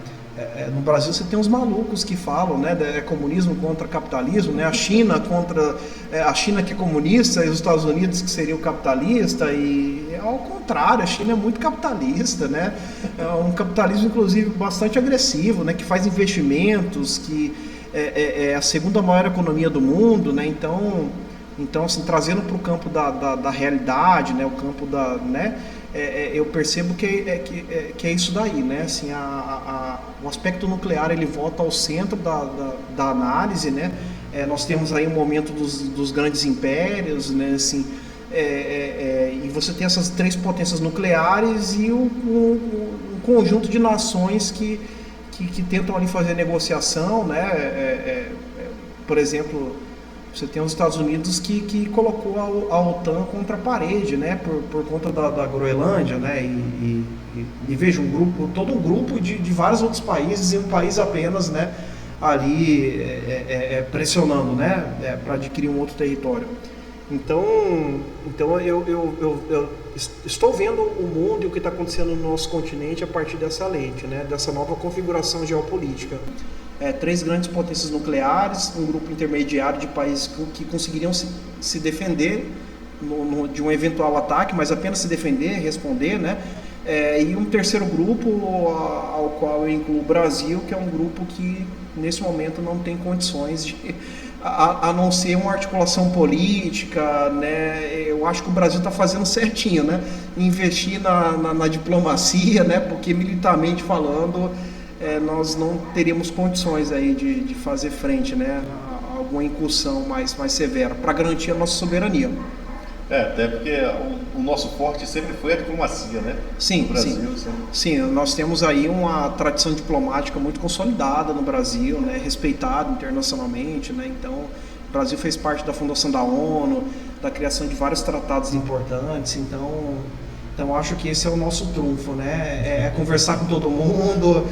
No Brasil você tem uns malucos que falam, né, comunismo contra capitalismo, né, a China que é comunista e os Estados Unidos que seria o capitalista, e ao contrário, a China é muito capitalista, né, é um capitalismo inclusive bastante agressivo, né, que faz investimentos, que é a segunda maior economia do mundo, né, então assim, trazendo para o campo da realidade, né, o campo da, né, eu percebo que é isso daí, né? Assim, o aspecto nuclear ele volta ao centro da análise, né? Nós temos aí um momento dos grandes impérios, né? Assim, e você tem essas três potências nucleares e um conjunto de nações que tentam ali fazer negociação, né? Por exemplo, você tem os Estados Unidos que colocou a OTAN contra a parede, né, por conta da Groenlândia, né, e veja, todo um grupo de vários outros países e um país apenas, né, ali pressionando, né, para adquirir um outro território. Então eu estou vendo o mundo e o que está acontecendo no nosso continente a partir dessa lente, né, dessa nova configuração geopolítica. Três grandes potências nucleares, um grupo intermediário de países que conseguiriam se defender de um eventual ataque, mas apenas se defender, responder, né? E um terceiro grupo, ao qual eu incluo o Brasil, que é um grupo que nesse momento não tem condições a não ser uma articulação política, né? Eu acho que o Brasil está fazendo certinho, né? Investir na diplomacia, né? Porque militarmente falando, nós não teríamos condições aí de fazer frente, né, a alguma incursão mais severa para garantir a nossa soberania. Até porque o nosso forte sempre foi a diplomacia, né? Sim, no Brasil, sim, nós temos aí uma tradição diplomática muito consolidada no Brasil, né, respeitado internacionalmente, né? Então, o Brasil fez parte da fundação da ONU, da criação de vários tratados importantes, então acho que esse é o nosso trunfo, né? Conversar com todo mundo,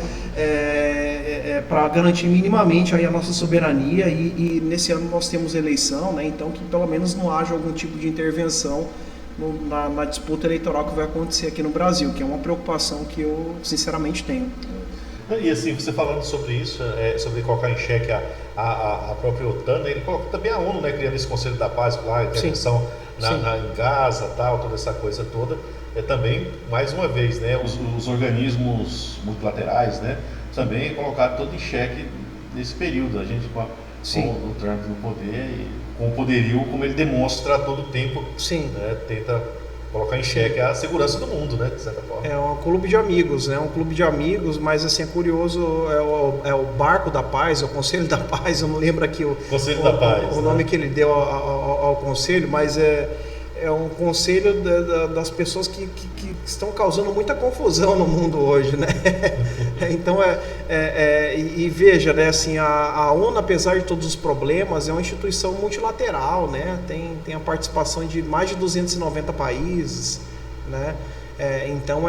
para garantir minimamente aí a nossa soberania, e nesse ano nós temos eleição, né? Então que pelo menos não haja algum tipo de intervenção na disputa eleitoral que vai acontecer aqui no Brasil, que é uma preocupação que eu sinceramente tenho. E assim, você falando sobre isso, sobre colocar em xeque a própria OTAN, né? Ele coloca também a ONU, né, criando esse Conselho da Paz lá, intervenção em Gaza, tal, toda essa coisa toda. Também, mais uma vez, né, os organismos multilaterais, né, também colocaram todo em xeque nesse período, a gente com o Trump no poder e com o poderio como ele demonstra todo o tempo, né, tenta colocar em xeque a segurança do mundo, né, de certa forma. É um clube de amigos, né, mas assim, é curioso, é o Barco da Paz, é o Conselho da Paz, eu não lembro aqui Conselho da Paz, o nome que ele deu ao conselho, mas é um conselho das pessoas que estão causando muita confusão no mundo hoje, né? Então e veja, né, assim, a ONU, apesar de todos os problemas, é uma instituição multilateral, né? Tem a participação de mais de 290 países, né? Então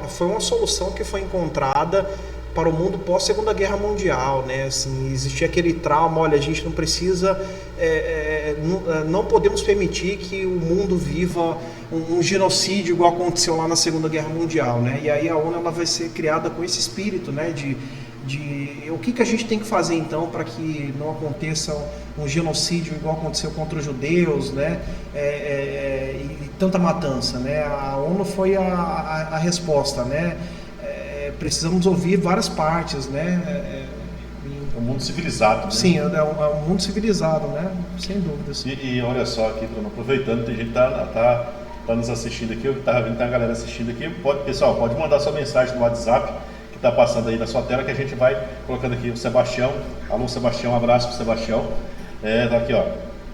foi uma solução que foi encontrada para o mundo pós Segunda Guerra Mundial, né? Assim, existia aquele trauma, olha, a gente não precisa, não podemos permitir que o mundo viva um genocídio igual aconteceu lá na Segunda Guerra Mundial, né? E aí a ONU ela vai ser criada com esse espírito, né? De o que a gente tem que fazer então para que não aconteça um genocídio igual aconteceu contra os judeus, né? E tanta matança, né? A ONU foi a resposta, né? Precisamos ouvir várias partes, né? um mundo civilizado, né? Sim, é um mundo civilizado, né? Sem dúvidas. E olha só aqui, Bruno, aproveitando, tem gente que tá nos assistindo aqui, tá vendo, tem a galera assistindo aqui. Pessoal, pode mandar sua mensagem no WhatsApp, que está passando aí na sua tela, que a gente vai colocando aqui o Sebastião. Alô, Sebastião, um abraço pro Sebastião. Tá aqui, ó.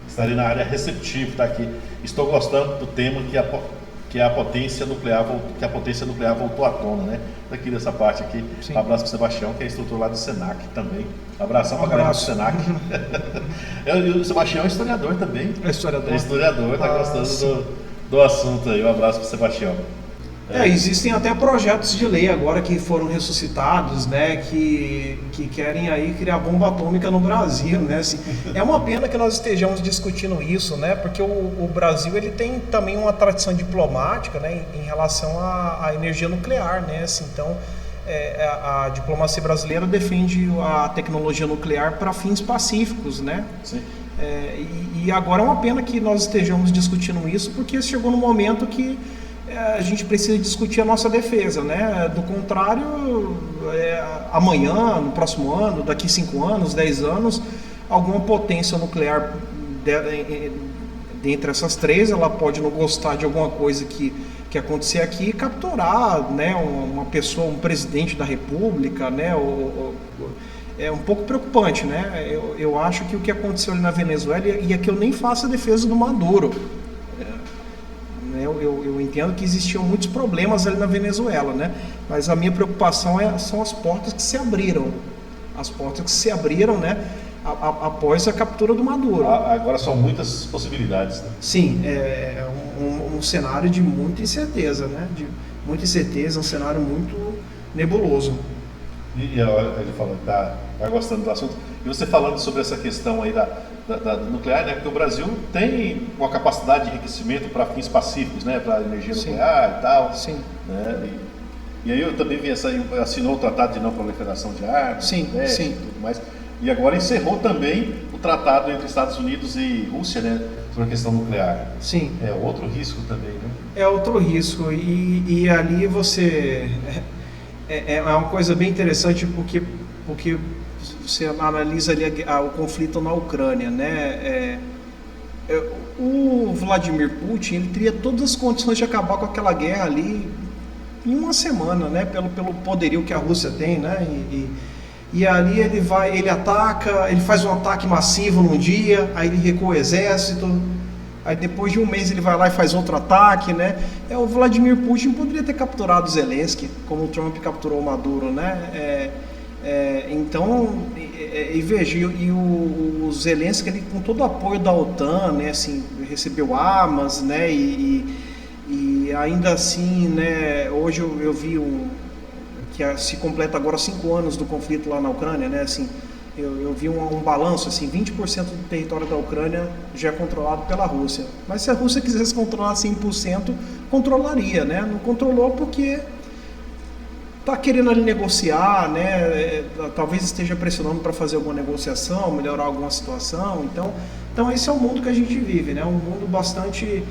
Estarei na área receptiva, tá aqui. Estou gostando do tema que a potência nuclear voltou à tona, né? Daqui dessa parte aqui. Sim. Um abraço pro Sebastião, que é instrutor lá do Senac também. Abração pra galera do Senac. E o Sebastião é historiador também. É historiador. É historiador, tá gostando do assunto aí. Um abraço pro Sebastião. Existem até projetos de lei agora que foram ressuscitados, né, que querem aí criar bomba atômica no Brasil, né, assim. É uma pena que nós estejamos discutindo isso, né, porque o Brasil ele tem também uma tradição diplomática, né, em relação à energia nuclear, né, assim, então a diplomacia brasileira defende a tecnologia nuclear para fins pacíficos, né. Sim. E agora é uma pena que nós estejamos discutindo isso, porque chegou no momento que a gente precisa discutir a nossa defesa, né? Do contrário, amanhã, no próximo ano, daqui 5 anos, 10 anos, alguma potência nuclear dentre essas três, ela pode não gostar de alguma coisa que acontecer aqui e capturar, né? Uma pessoa, um presidente da república, né? É um pouco preocupante, né? Eu acho que o que aconteceu ali na Venezuela, e aqui eu nem faço a defesa do Maduro. Eu entendo que existiam muitos problemas ali na Venezuela, né? Mas a minha preocupação são as portas que se abriram. As portas que se abriram, né? Após a captura do Maduro. Agora são muitas possibilidades, né? Sim, é um cenário de muita incerteza, né? De muita incerteza, um cenário muito nebuloso. E ele falou que tá gostando do assunto. E você falando sobre essa questão aí da nuclear, né? Porque o Brasil tem uma capacidade de enriquecimento para fins pacíficos, né? Para energia nuclear e tal. Sim. Né? E aí eu também vi assinou o Tratado de Não Proliferação de Armas, sim. E tudo mais. E agora encerrou também o tratado entre Estados Unidos e Rússia, né? Sobre a questão nuclear. Sim. É outro risco também, né? É outro risco. E ali você... É uma coisa bem interessante porque você analisa ali o conflito na Ucrânia, né? O Vladimir Putin, ele teria todas as condições de acabar com aquela guerra ali em uma semana, né? Pelo poderio que a Rússia tem, né? E ali ele ataca, ele faz um ataque massivo num dia, aí ele recua o exército, aí depois de um mês ele vai lá e faz outro ataque, né? O Vladimir Putin poderia ter capturado o Zelensky, como o Trump capturou o Maduro, né? Então, veja, o Zelensky ele, com todo o apoio da OTAN, né? Assim, recebeu armas, né? E ainda assim, né? Hoje eu vi que se completa agora 5 anos do conflito lá na Ucrânia, né? Assim, eu vi um balanço, assim, 20% do território da Ucrânia já é controlado pela Rússia. Mas se a Rússia quisesse controlar 100%, controlaria, né? Não controlou porque está querendo ali negociar, né? Talvez esteja pressionando para fazer alguma negociação, melhorar alguma situação. Então esse é o mundo que a gente vive, né? Um mundo bastante...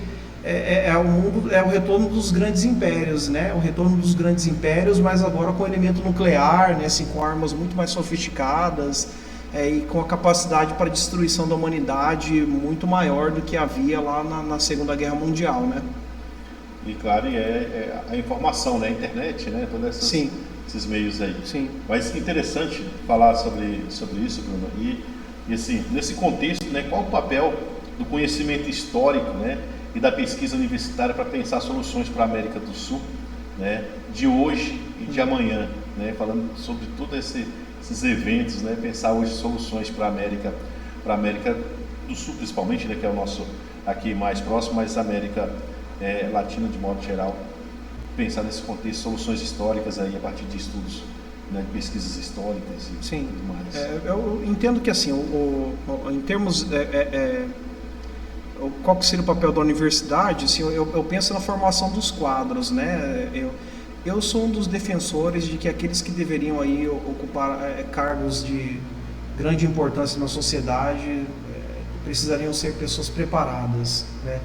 É o retorno dos grandes impérios, né? O retorno dos grandes impérios, mas agora com elemento nuclear, né? Assim, com armas muito mais sofisticadas e com a capacidade para destruição da humanidade muito maior do que havia lá na Segunda Guerra Mundial, né? E claro, a informação, né? A internet, né? Todos esses meios aí. Sim. Mas interessante falar sobre isso, Bruno. E assim, nesse contexto, né? Qual o papel do conhecimento histórico, né? E da pesquisa universitária para pensar soluções para a América do Sul, né, de hoje e de amanhã, né, falando sobre todos esses eventos, né, pensar hoje soluções para a América do Sul principalmente, né, que é o nosso aqui mais próximo, mas a América Latina de modo geral, pensar nesse contexto, soluções históricas aí a partir de estudos, né, de pesquisas históricas e Sim. tudo mais. Eu entendo que assim, em termos qual que seria o papel da universidade, assim, eu penso na formação dos quadros, né? Eu sou um dos defensores de que aqueles que deveriam aí ocupar cargos de grande importância na sociedade precisariam ser pessoas preparadas, né?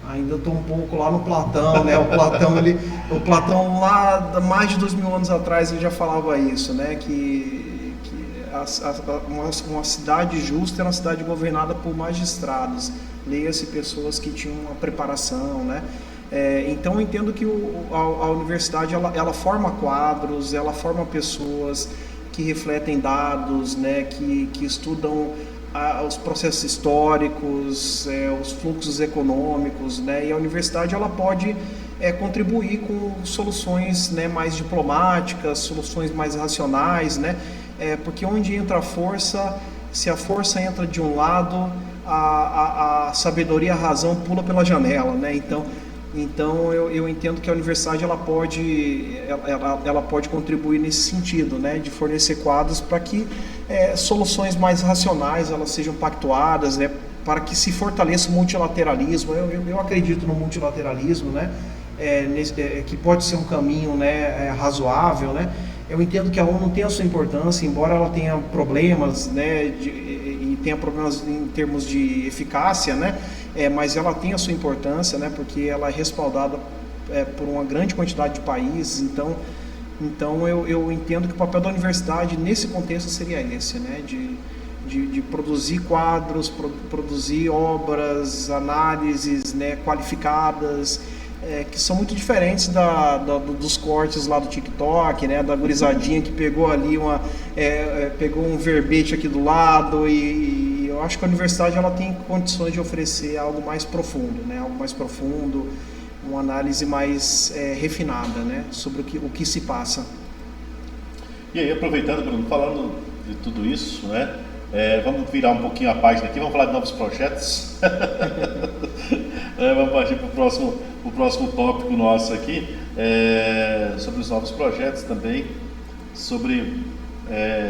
Ainda estou um pouco lá no Platão, né? O Platão lá mais de 2000 anos atrás ele já falava isso, né? Que uma cidade justa era uma cidade governada por magistrados, leia-se pessoas que tinham uma preparação, né? Então eu entendo que a universidade ela forma quadros, ela forma pessoas que refletem dados, né? Que estudam os processos históricos, os fluxos econômicos, né? E a universidade ela pode contribuir com soluções, né, mais diplomáticas, soluções mais racionais, né? Porque onde entra a força, se a força entra de um lado, a sabedoria, a razão pula pela janela, né? Então eu entendo que a universidade ela pode contribuir nesse sentido, né, de fornecer quadros para que soluções mais racionais elas sejam pactuadas, né, para que se fortaleça o multilateralismo. Eu acredito no multilateralismo, né, que pode ser um caminho, né, razoável, né. Eu entendo que a ONU tem a sua importância, embora ela tenha problemas, né, e tenha problemas em termos de eficácia, né, mas ela tem a sua importância, né, porque ela é respaldada por uma grande quantidade de países. Então eu entendo que o papel da universidade nesse contexto seria esse, né, de produzir quadros, produzir obras, análises, né, qualificadas, que são muito diferentes dos cortes lá do TikTok, né, da gurizadinha que pegou ali pegou um verbete aqui do lado, e eu acho que a universidade ela tem condições de oferecer algo mais profundo, né, uma análise mais refinada, né, sobre o que se passa. E aí, aproveitando, Bruno, falando de tudo isso, né, vamos virar um pouquinho a página aqui, vamos falar de novos projetos. Vamos partir para o próximo tópico nosso aqui, sobre os novos projetos também, sobre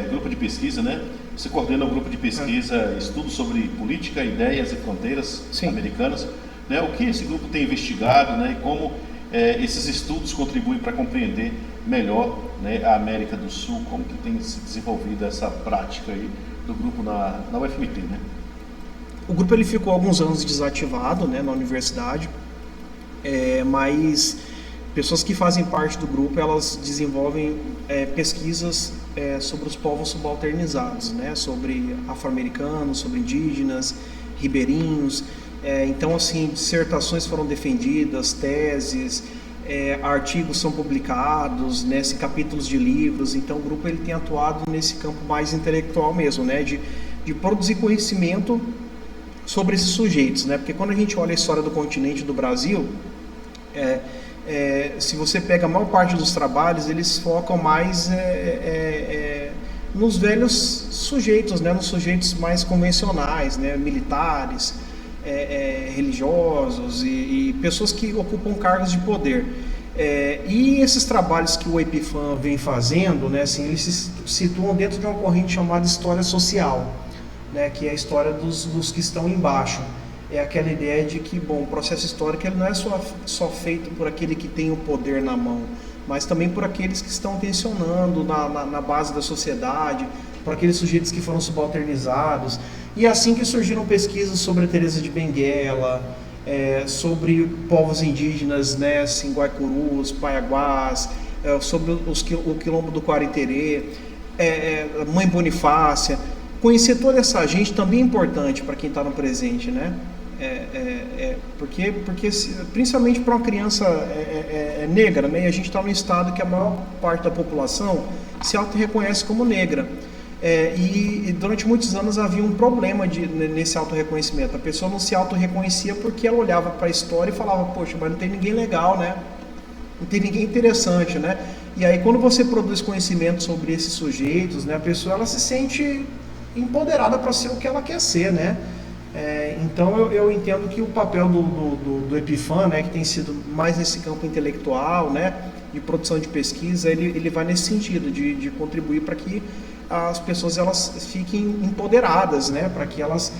grupo de pesquisa, né? Você coordena um grupo de pesquisa, estudo sobre política, ideias e fronteiras americanas, né? O que esse grupo tem investigado, né? E como esses estudos contribuem para compreender melhor, né, a América do Sul, como que tem se desenvolvido essa prática aí do grupo na UFMT, né? O grupo ele ficou alguns anos desativado, né, na universidade, mas pessoas que fazem parte do grupo, elas desenvolvem pesquisas sobre os povos subalternizados, né, sobre afro-americanos, sobre indígenas, ribeirinhos. Então, assim, dissertações foram defendidas, teses, artigos são publicados, né, capítulos de livros. Então o grupo ele tem atuado nesse campo mais intelectual mesmo, né, de produzir conhecimento sobre esses sujeitos, né, porque quando a gente olha a história do continente do Brasil, se você pega a maior parte dos trabalhos, eles focam mais nos velhos sujeitos, né, nos sujeitos mais convencionais, né, militares, religiosos e pessoas que ocupam cargos de poder. E esses trabalhos que o EPIFAN vem fazendo, né, assim, eles se situam dentro de uma corrente chamada história social, né, que é a história dos que estão embaixo. É aquela ideia de que, bom, o processo histórico ele não é só feito por aquele que tem o poder na mão, mas também por aqueles que estão tensionando na base da sociedade, por aqueles sujeitos que foram subalternizados. E é assim que surgiram pesquisas sobre a Teresa de Benguela, sobre povos indígenas, né, assim, Guaicurus, Paiaguás, sobre o quilombo do Quariterê, Mãe Bonifácia. Conhecer toda essa gente também é importante para quem está no presente, né? Porque principalmente para uma criança negra, né? E a gente está num estado que a maior parte da população se auto-reconhece como negra. E durante muitos anos havia um problema nesse auto-reconhecimento. A pessoa não se auto-reconhecia porque ela olhava para a história e falava, poxa, mas não tem ninguém legal, né? Não tem ninguém interessante, né? E aí quando você produz conhecimento sobre esses sujeitos, né, a pessoa ela se sente empoderada para ser o que ela quer ser, né? Então eu entendo que o papel do EPIFAN, né, que tem sido mais nesse campo intelectual, né, de produção de pesquisa, ele vai nesse sentido, de contribuir para que as pessoas elas fiquem empoderadas, né, para que elas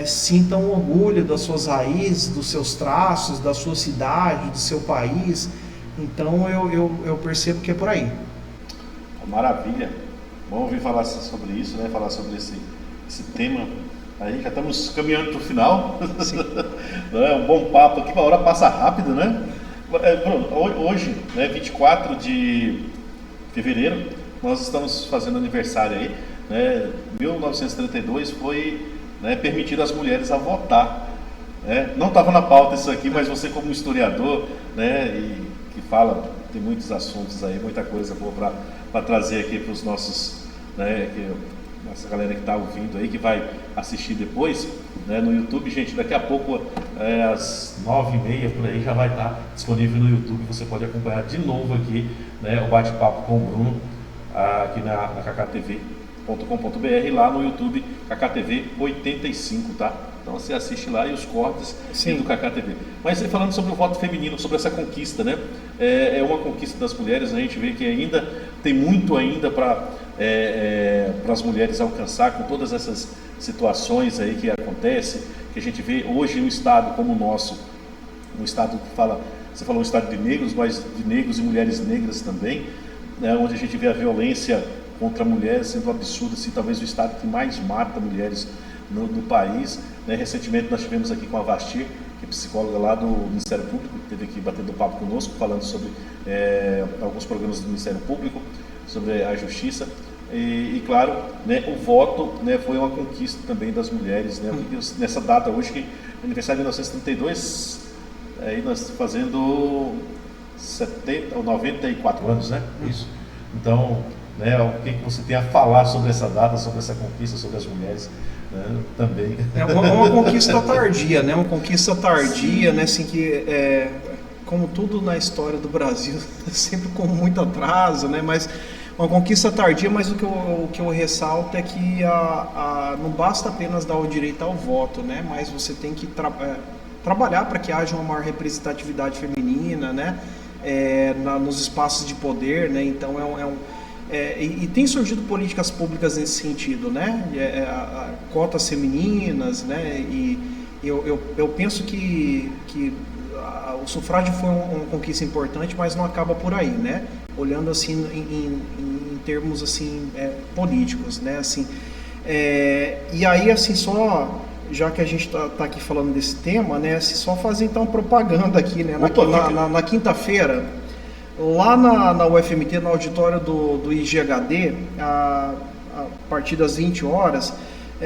sintam orgulho das suas raízes, dos seus traços, da sua cidade, do seu país. Então eu percebo que é por aí. Maravilha. Vamos ouvir falar sobre isso, né? Falar sobre esse tema. Aí já estamos caminhando para o final. É um bom papo aqui, a hora passa rápido, né? Bruno, hoje, né, 24 de fevereiro, nós estamos fazendo aniversário aí né, 1932 foi, né, permitido às mulheres a votar. Né? Não estava na pauta isso aqui, mas você como historiador, né, e que fala, tem muitos assuntos aí, muita coisa boa para trazer aqui para os nossos, né, essa galera que está ouvindo aí, que vai assistir depois, né, no YouTube. Gente, daqui a pouco, às 9h30 por aí, já vai estar disponível no YouTube. Você pode acompanhar de novo aqui, né, o bate-papo com o Bruno, aqui na kktv.com.br, lá no YouTube, KKTV 85, tá? Então você assiste lá e os cortes do KKTV. Mas falando sobre o voto feminino, sobre essa conquista, né? É uma conquista das mulheres. A gente vê que ainda tem muito ainda para as mulheres alcançar, com todas essas situações aí que acontecem, que a gente vê hoje em um estado como o nosso, um estado que fala, você falou um estado de negros, mas de negros e mulheres negras também, né? Onde a gente vê a violência contra mulheres sendo absurda, assim, talvez o estado que mais mata mulheres no país. Né? Recentemente nós tivemos aqui com a Vastir, que é psicóloga lá do Ministério Público, que esteve aqui batendo papo conosco, falando sobre alguns programas do Ministério Público, sobre a justiça. E claro, né, o voto, né, foi uma conquista também das mulheres, né? Porque nessa data hoje, que é aniversário de 1932, aí nós fazendo 70 ou 94 anos, né? Isso. Então, né, o que você tem a falar sobre essa data, sobre essa conquista, sobre as mulheres, né, também? É uma conquista tardia, né? Uma conquista tardia, né? Assim, que como tudo na história do Brasil, sempre com muito atraso, né? Mas uma conquista tardia, mas o que eu ressalto é que não basta apenas dar o direito ao voto, né? Mas você tem que trabalhar para que haja uma maior representatividade feminina, né? Nos espaços de poder, né? Então e tem surgido políticas públicas nesse sentido, né? Cotas femininas, né? E eu penso que o sufrágio foi uma conquista importante, mas não acaba por aí, né? Olhando assim em termos assim políticos, né? Assim, e aí assim só, já que a gente tá aqui falando desse tema, né? Assim, só fazer então propaganda aqui, né? Na quinta-feira, lá na UFMT, no auditório do IGHD, a partir das 20 horas,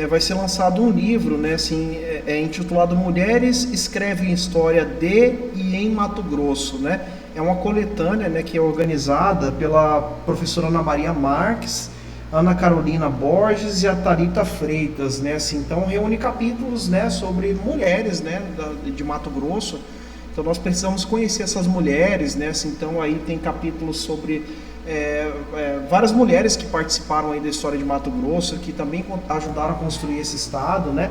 vai ser lançado um livro, né, assim, intitulado Mulheres Escrevem História de e em Mato Grosso, né? É uma coletânea, né, que é organizada pela professora Ana Maria Marques, Ana Carolina Borges e a Thalita Freitas, né? Assim, então reúne capítulos, né, sobre mulheres, né, de Mato Grosso. Então nós precisamos conhecer essas mulheres, né? Assim, então aí tem capítulos sobre várias mulheres que participaram aí da história de Mato Grosso, que também ajudaram a construir esse estado, né?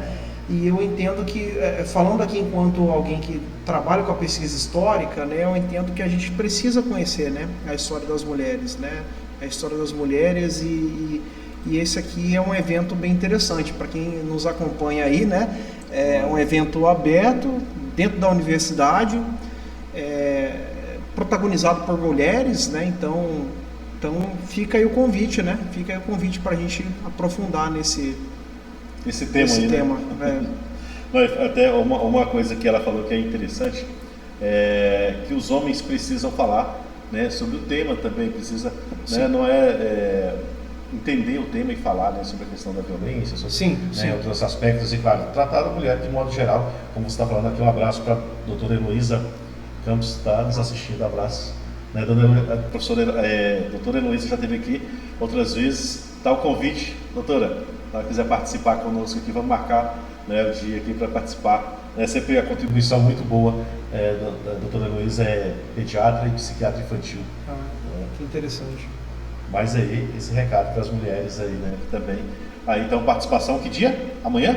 E eu entendo que, falando aqui enquanto alguém que trabalha com a pesquisa histórica, né, eu entendo que a gente precisa conhecer, né, a história das mulheres, né? A história das mulheres e esse aqui é um evento bem interessante para quem nos acompanha aí, né? É um evento aberto dentro da universidade, protagonizado por mulheres, né? Então fica aí o convite, né? Fica aí o convite para a gente aprofundar nesse tema aí, tema. Né? Até uma coisa que ela falou que é interessante é que os homens precisam falar, né, sobre o tema também, precisa, né, não entender o tema e falar, né, sobre a questão da violência, sobre outros aspectos e, claro, tratar da mulher de modo geral, como você está falando aqui. Um abraço para a doutora Heloísa Campos, está nos assistindo, abraço. Né, a professora doutora Heloísa já esteve aqui outras vezes, está o convite, doutora, se ela quiser participar conosco aqui, vamos marcar, né, o dia aqui para participar. Sempre a contribuição muito boa da doutora Heloísa, pediatra e psiquiatra infantil. Que interessante. Mas aí, esse recado para as mulheres aí, né, também. Aí, então, participação, que dia? Amanhã?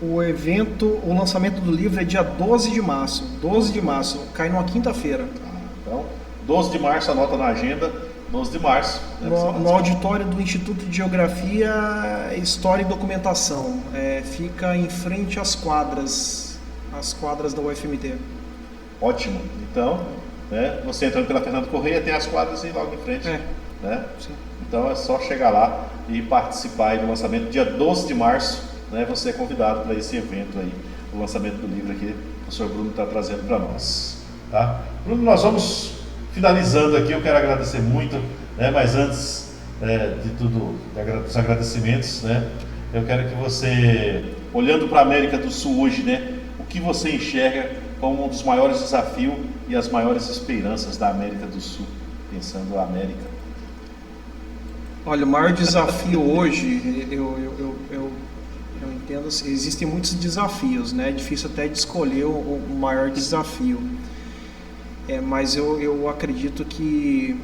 O lançamento do livro é dia 12 de março. 12 de março, cai numa quinta-feira. Então, 12 de março, anota na agenda, 12 de março. Né, no auditório do Instituto de Geografia, História e Documentação. Fica em frente às quadras da UFMT. Ótimo. Então, né, você entrando pela Fernando Correia, tem as quadras e logo em frente. Né? Sim. Então é só chegar lá e participar aí do lançamento. Dia 12 de março, né, você é convidado para esse evento aí, o lançamento do livro aqui, que o professor Bruno está trazendo para nós. Tá? Bruno, nós vamos finalizando aqui. Eu quero agradecer muito, né, mas antes de tudo, dos agradecimentos, né? Eu quero que você, olhando para a América do Sul hoje, né, o que você enxerga como um dos maiores desafios e as maiores esperanças da América do Sul, pensando a América? Olha, o maior desafio hoje, eu entendo assim, existem muitos desafios, né? É difícil até de escolher o maior desafio. Mas eu acredito que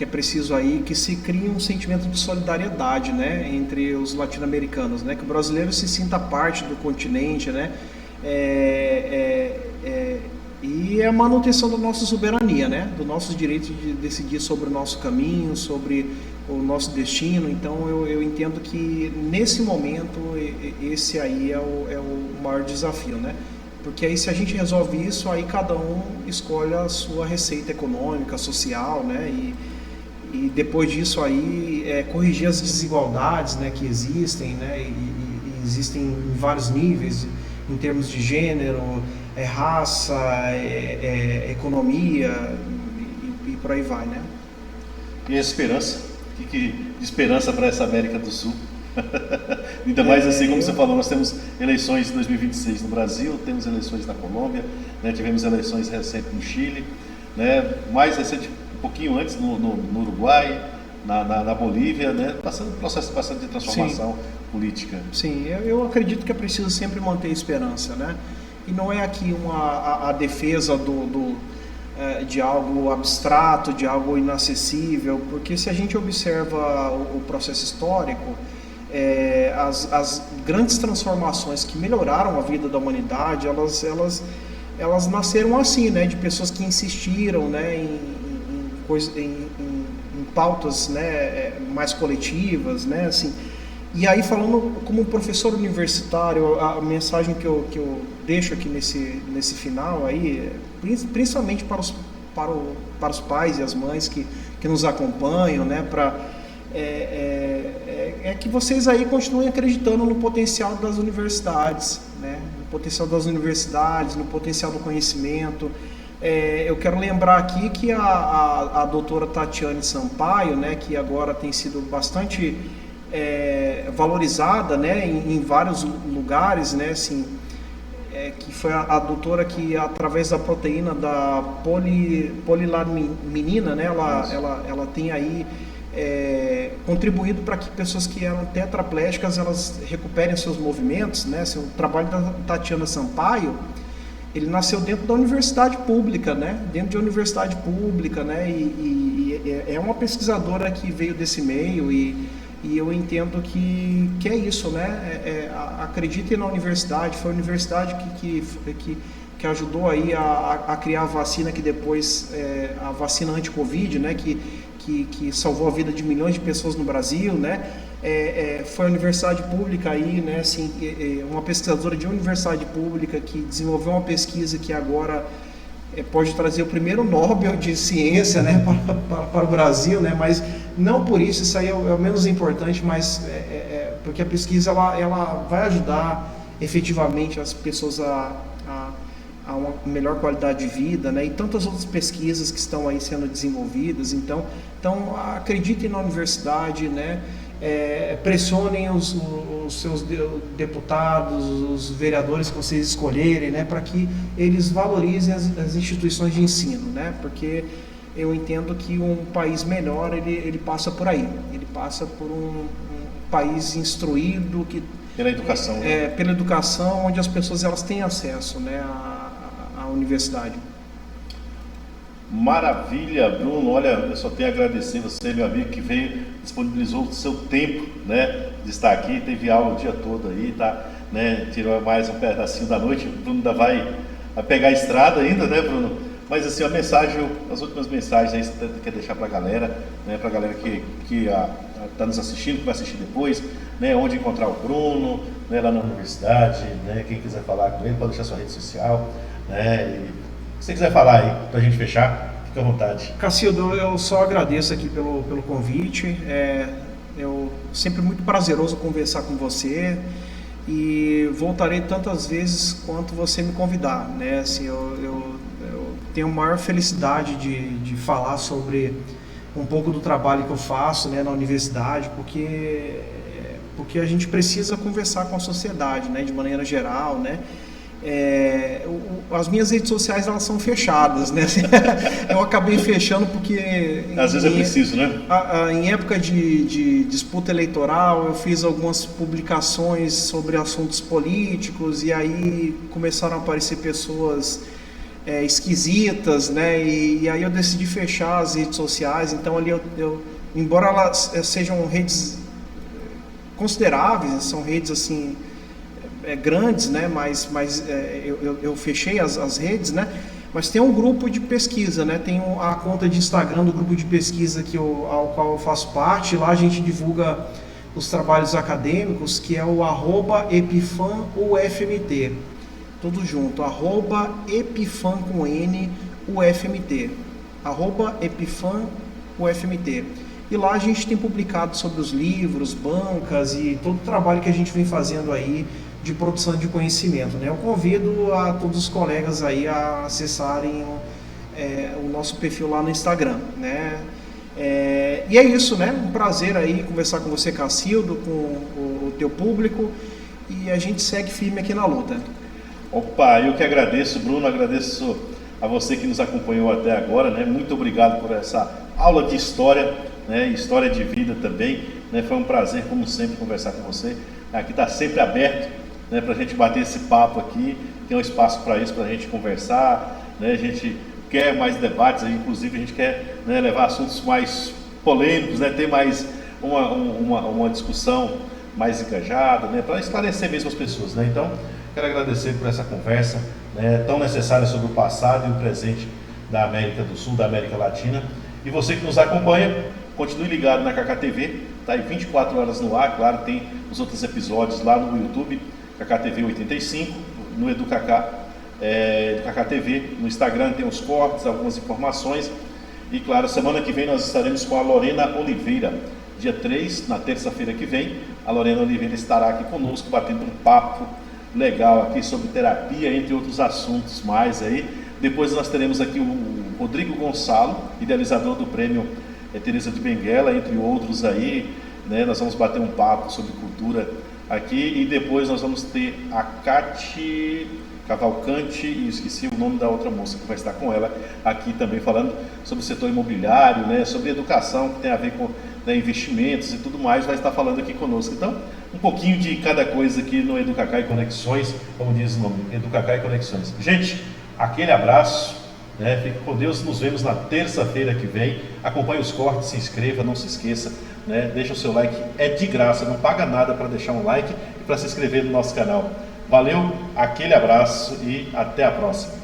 é preciso aí que se crie um sentimento de solidariedade, né, entre os latino-americanos, né, que o brasileiro se sinta parte do continente, né, e a manutenção da nossa soberania, né, do nosso direito de decidir sobre o nosso caminho, sobre o nosso destino. Então eu entendo que nesse momento esse aí é o maior desafio, né, porque aí se a gente resolve isso, aí cada um escolhe a sua receita econômica, social, né, e depois disso aí corrigir as desigualdades, né, que existem, né, e existem em vários níveis, em termos de gênero, raça, economia e por aí vai, né? E a esperança? O que de esperança para essa América do Sul? Ainda mais assim, como você falou, nós temos eleições em 2026 no Brasil, temos eleições na Colômbia, né, tivemos eleições recentes no Chile, né, mais recente, um pouquinho antes no Uruguai, na Bolívia, né, passando um processo bastante de transformação política. Sim, eu acredito que é preciso sempre manter a esperança, né? E não é aqui a defesa de algo abstrato, de algo inacessível, porque se a gente observa o processo histórico, as grandes transformações que melhoraram a vida da humanidade, elas nasceram assim, né, de pessoas que insistiram, né, em pautas, né, mais coletivas, né, assim. E aí, falando como professor universitário, a mensagem que eu deixo aqui nesse final aí, principalmente para os pais e as mães que nos acompanham, né, é que vocês aí continuem acreditando no potencial das universidades, né, no potencial das universidades, no potencial do conhecimento. Eu quero lembrar aqui que a doutora Tatiane Sampaio, né, que agora tem sido bastante valorizada, né, em vários lugares, né, assim, que foi a doutora que, através da proteína da polilaminina, né, ela tem aí contribuído para que pessoas que eram tetraplégicas elas recuperem seus movimentos, né. Assim, o trabalho da Tatiana Sampaio, ele nasceu dentro da universidade pública, né, né, e é uma pesquisadora que veio desse meio e eu entendo que é isso, né? Acreditem na universidade. Foi a universidade que ajudou aí a criar a vacina que depois, a vacina anti-Covid, né? Que salvou a vida de milhões de pessoas no Brasil, né? Foi a universidade pública aí, né? Assim, uma pesquisadora de universidade pública que desenvolveu uma pesquisa que agora pode trazer o primeiro Nobel de ciência, né, para o Brasil, né, mas não por isso aí é o menos importante, mas porque a pesquisa ela vai ajudar efetivamente as pessoas a uma melhor qualidade de vida, né, e tantas outras pesquisas que estão aí sendo desenvolvidas. Então acreditem na universidade, né, pressionem os seus deputados, os vereadores que vocês escolherem, né, para que eles valorizem as instituições de ensino, né, porque eu entendo que um país melhor ele passa por aí, ele passa por um país instruído pela educação, né? Pela educação, onde as pessoas elas têm acesso, né, à universidade. Maravilha, Bruno. Olha, eu só tenho a agradecer você, meu amigo, que veio, disponibilizou o seu tempo, né, de estar aqui. Teve aula o dia todo aí, tá, né, tirou mais um pedacinho da noite. O Bruno ainda vai pegar a estrada ainda, né, Bruno? Mas assim, as últimas mensagens aí você quer deixar para a galera, né, para a galera que está nos assistindo, que vai assistir depois, né, onde encontrar o Bruno, né, lá na universidade, né, quem quiser falar com ele pode deixar sua rede social, né, e se você quiser falar aí, para a gente fechar, fica à vontade. Cacildo, eu só agradeço aqui pelo convite. Eu sempre muito prazeroso conversar com você e voltarei tantas vezes quanto você me convidar, né? Assim, eu tenho a maior felicidade de falar sobre um pouco do trabalho que eu faço, né, na universidade, porque a gente precisa conversar com a sociedade, né, de maneira geral, né. As minhas redes sociais, elas são fechadas, né? Eu acabei fechando porque às vezes é preciso, né? Em época de disputa eleitoral, eu fiz algumas publicações sobre assuntos políticos e aí começaram a aparecer pessoas esquisitas, né? E aí eu decidi fechar as redes sociais. Então ali embora elas sejam redes consideráveis, são redes assim grandes, né? Mas eu fechei as redes, né? Mas tem um grupo de pesquisa, né? Tem a conta de Instagram do grupo de pesquisa ao qual eu faço parte. Lá a gente divulga os trabalhos acadêmicos, que é o @EpifanUFMT, tudo junto, @Epifan com N UFMT, @EpifanUFMT. E lá a gente tem publicado sobre os livros, bancas e todo o trabalho que a gente vem fazendo aí de produção de conhecimento, né? Eu convido a todos os colegas aí a acessarem o nosso perfil lá no Instagram, né? E é isso, né? Um prazer aí conversar com você, Cacildo, com o teu público, e a gente segue firme aqui na luta. Opa, eu que agradeço, Bruno, agradeço a você que nos acompanhou até agora, né? Muito obrigado por essa aula de história, né? História de vida também, né? Foi um prazer, como sempre, conversar com você. Aqui está sempre aberto, né, para a gente bater esse papo aqui, tem um espaço para isso, para a gente conversar, né, a gente quer mais debates, inclusive a gente quer, né, levar assuntos mais polêmicos, né, ter mais uma discussão mais engajada, né, para esclarecer mesmo as pessoas, né. Então, quero agradecer por essa conversa, né, tão necessária sobre o passado e o presente da América do Sul, da América Latina. E você que nos acompanha, continue ligado na KKTV, está aí 24 horas no ar, claro, tem os outros episódios lá no YouTube, KKTV 85, no EduKKTV, no Instagram tem os cortes, algumas informações. E claro, semana que vem nós estaremos com a Lorena Oliveira, dia 3, na terça-feira que vem. A Lorena Oliveira estará aqui conosco, batendo um papo legal aqui sobre terapia, entre outros assuntos mais aí. Depois nós teremos aqui o Rodrigo Gonçalo, idealizador do prêmio Teresa de Benguela, entre outros aí, né? Nós vamos bater um papo sobre cultura aqui, e depois nós vamos ter a Cati Cavalcante, e esqueci o nome da outra moça que vai estar com ela aqui também, falando sobre o setor imobiliário, né, sobre educação, que tem a ver com, né, investimentos e tudo mais, vai estar falando aqui conosco. Então, um pouquinho de cada coisa aqui no EduKK e Conexões, como diz o nome, EduKK e Conexões. Gente, aquele abraço, né, fique com Deus, nos vemos na terça-feira que vem. Acompanhe os cortes, se inscreva, não se esqueça, né, deixa o seu like, é de graça, não paga nada para deixar um like e para se inscrever no nosso canal. Valeu, aquele abraço e até a próxima.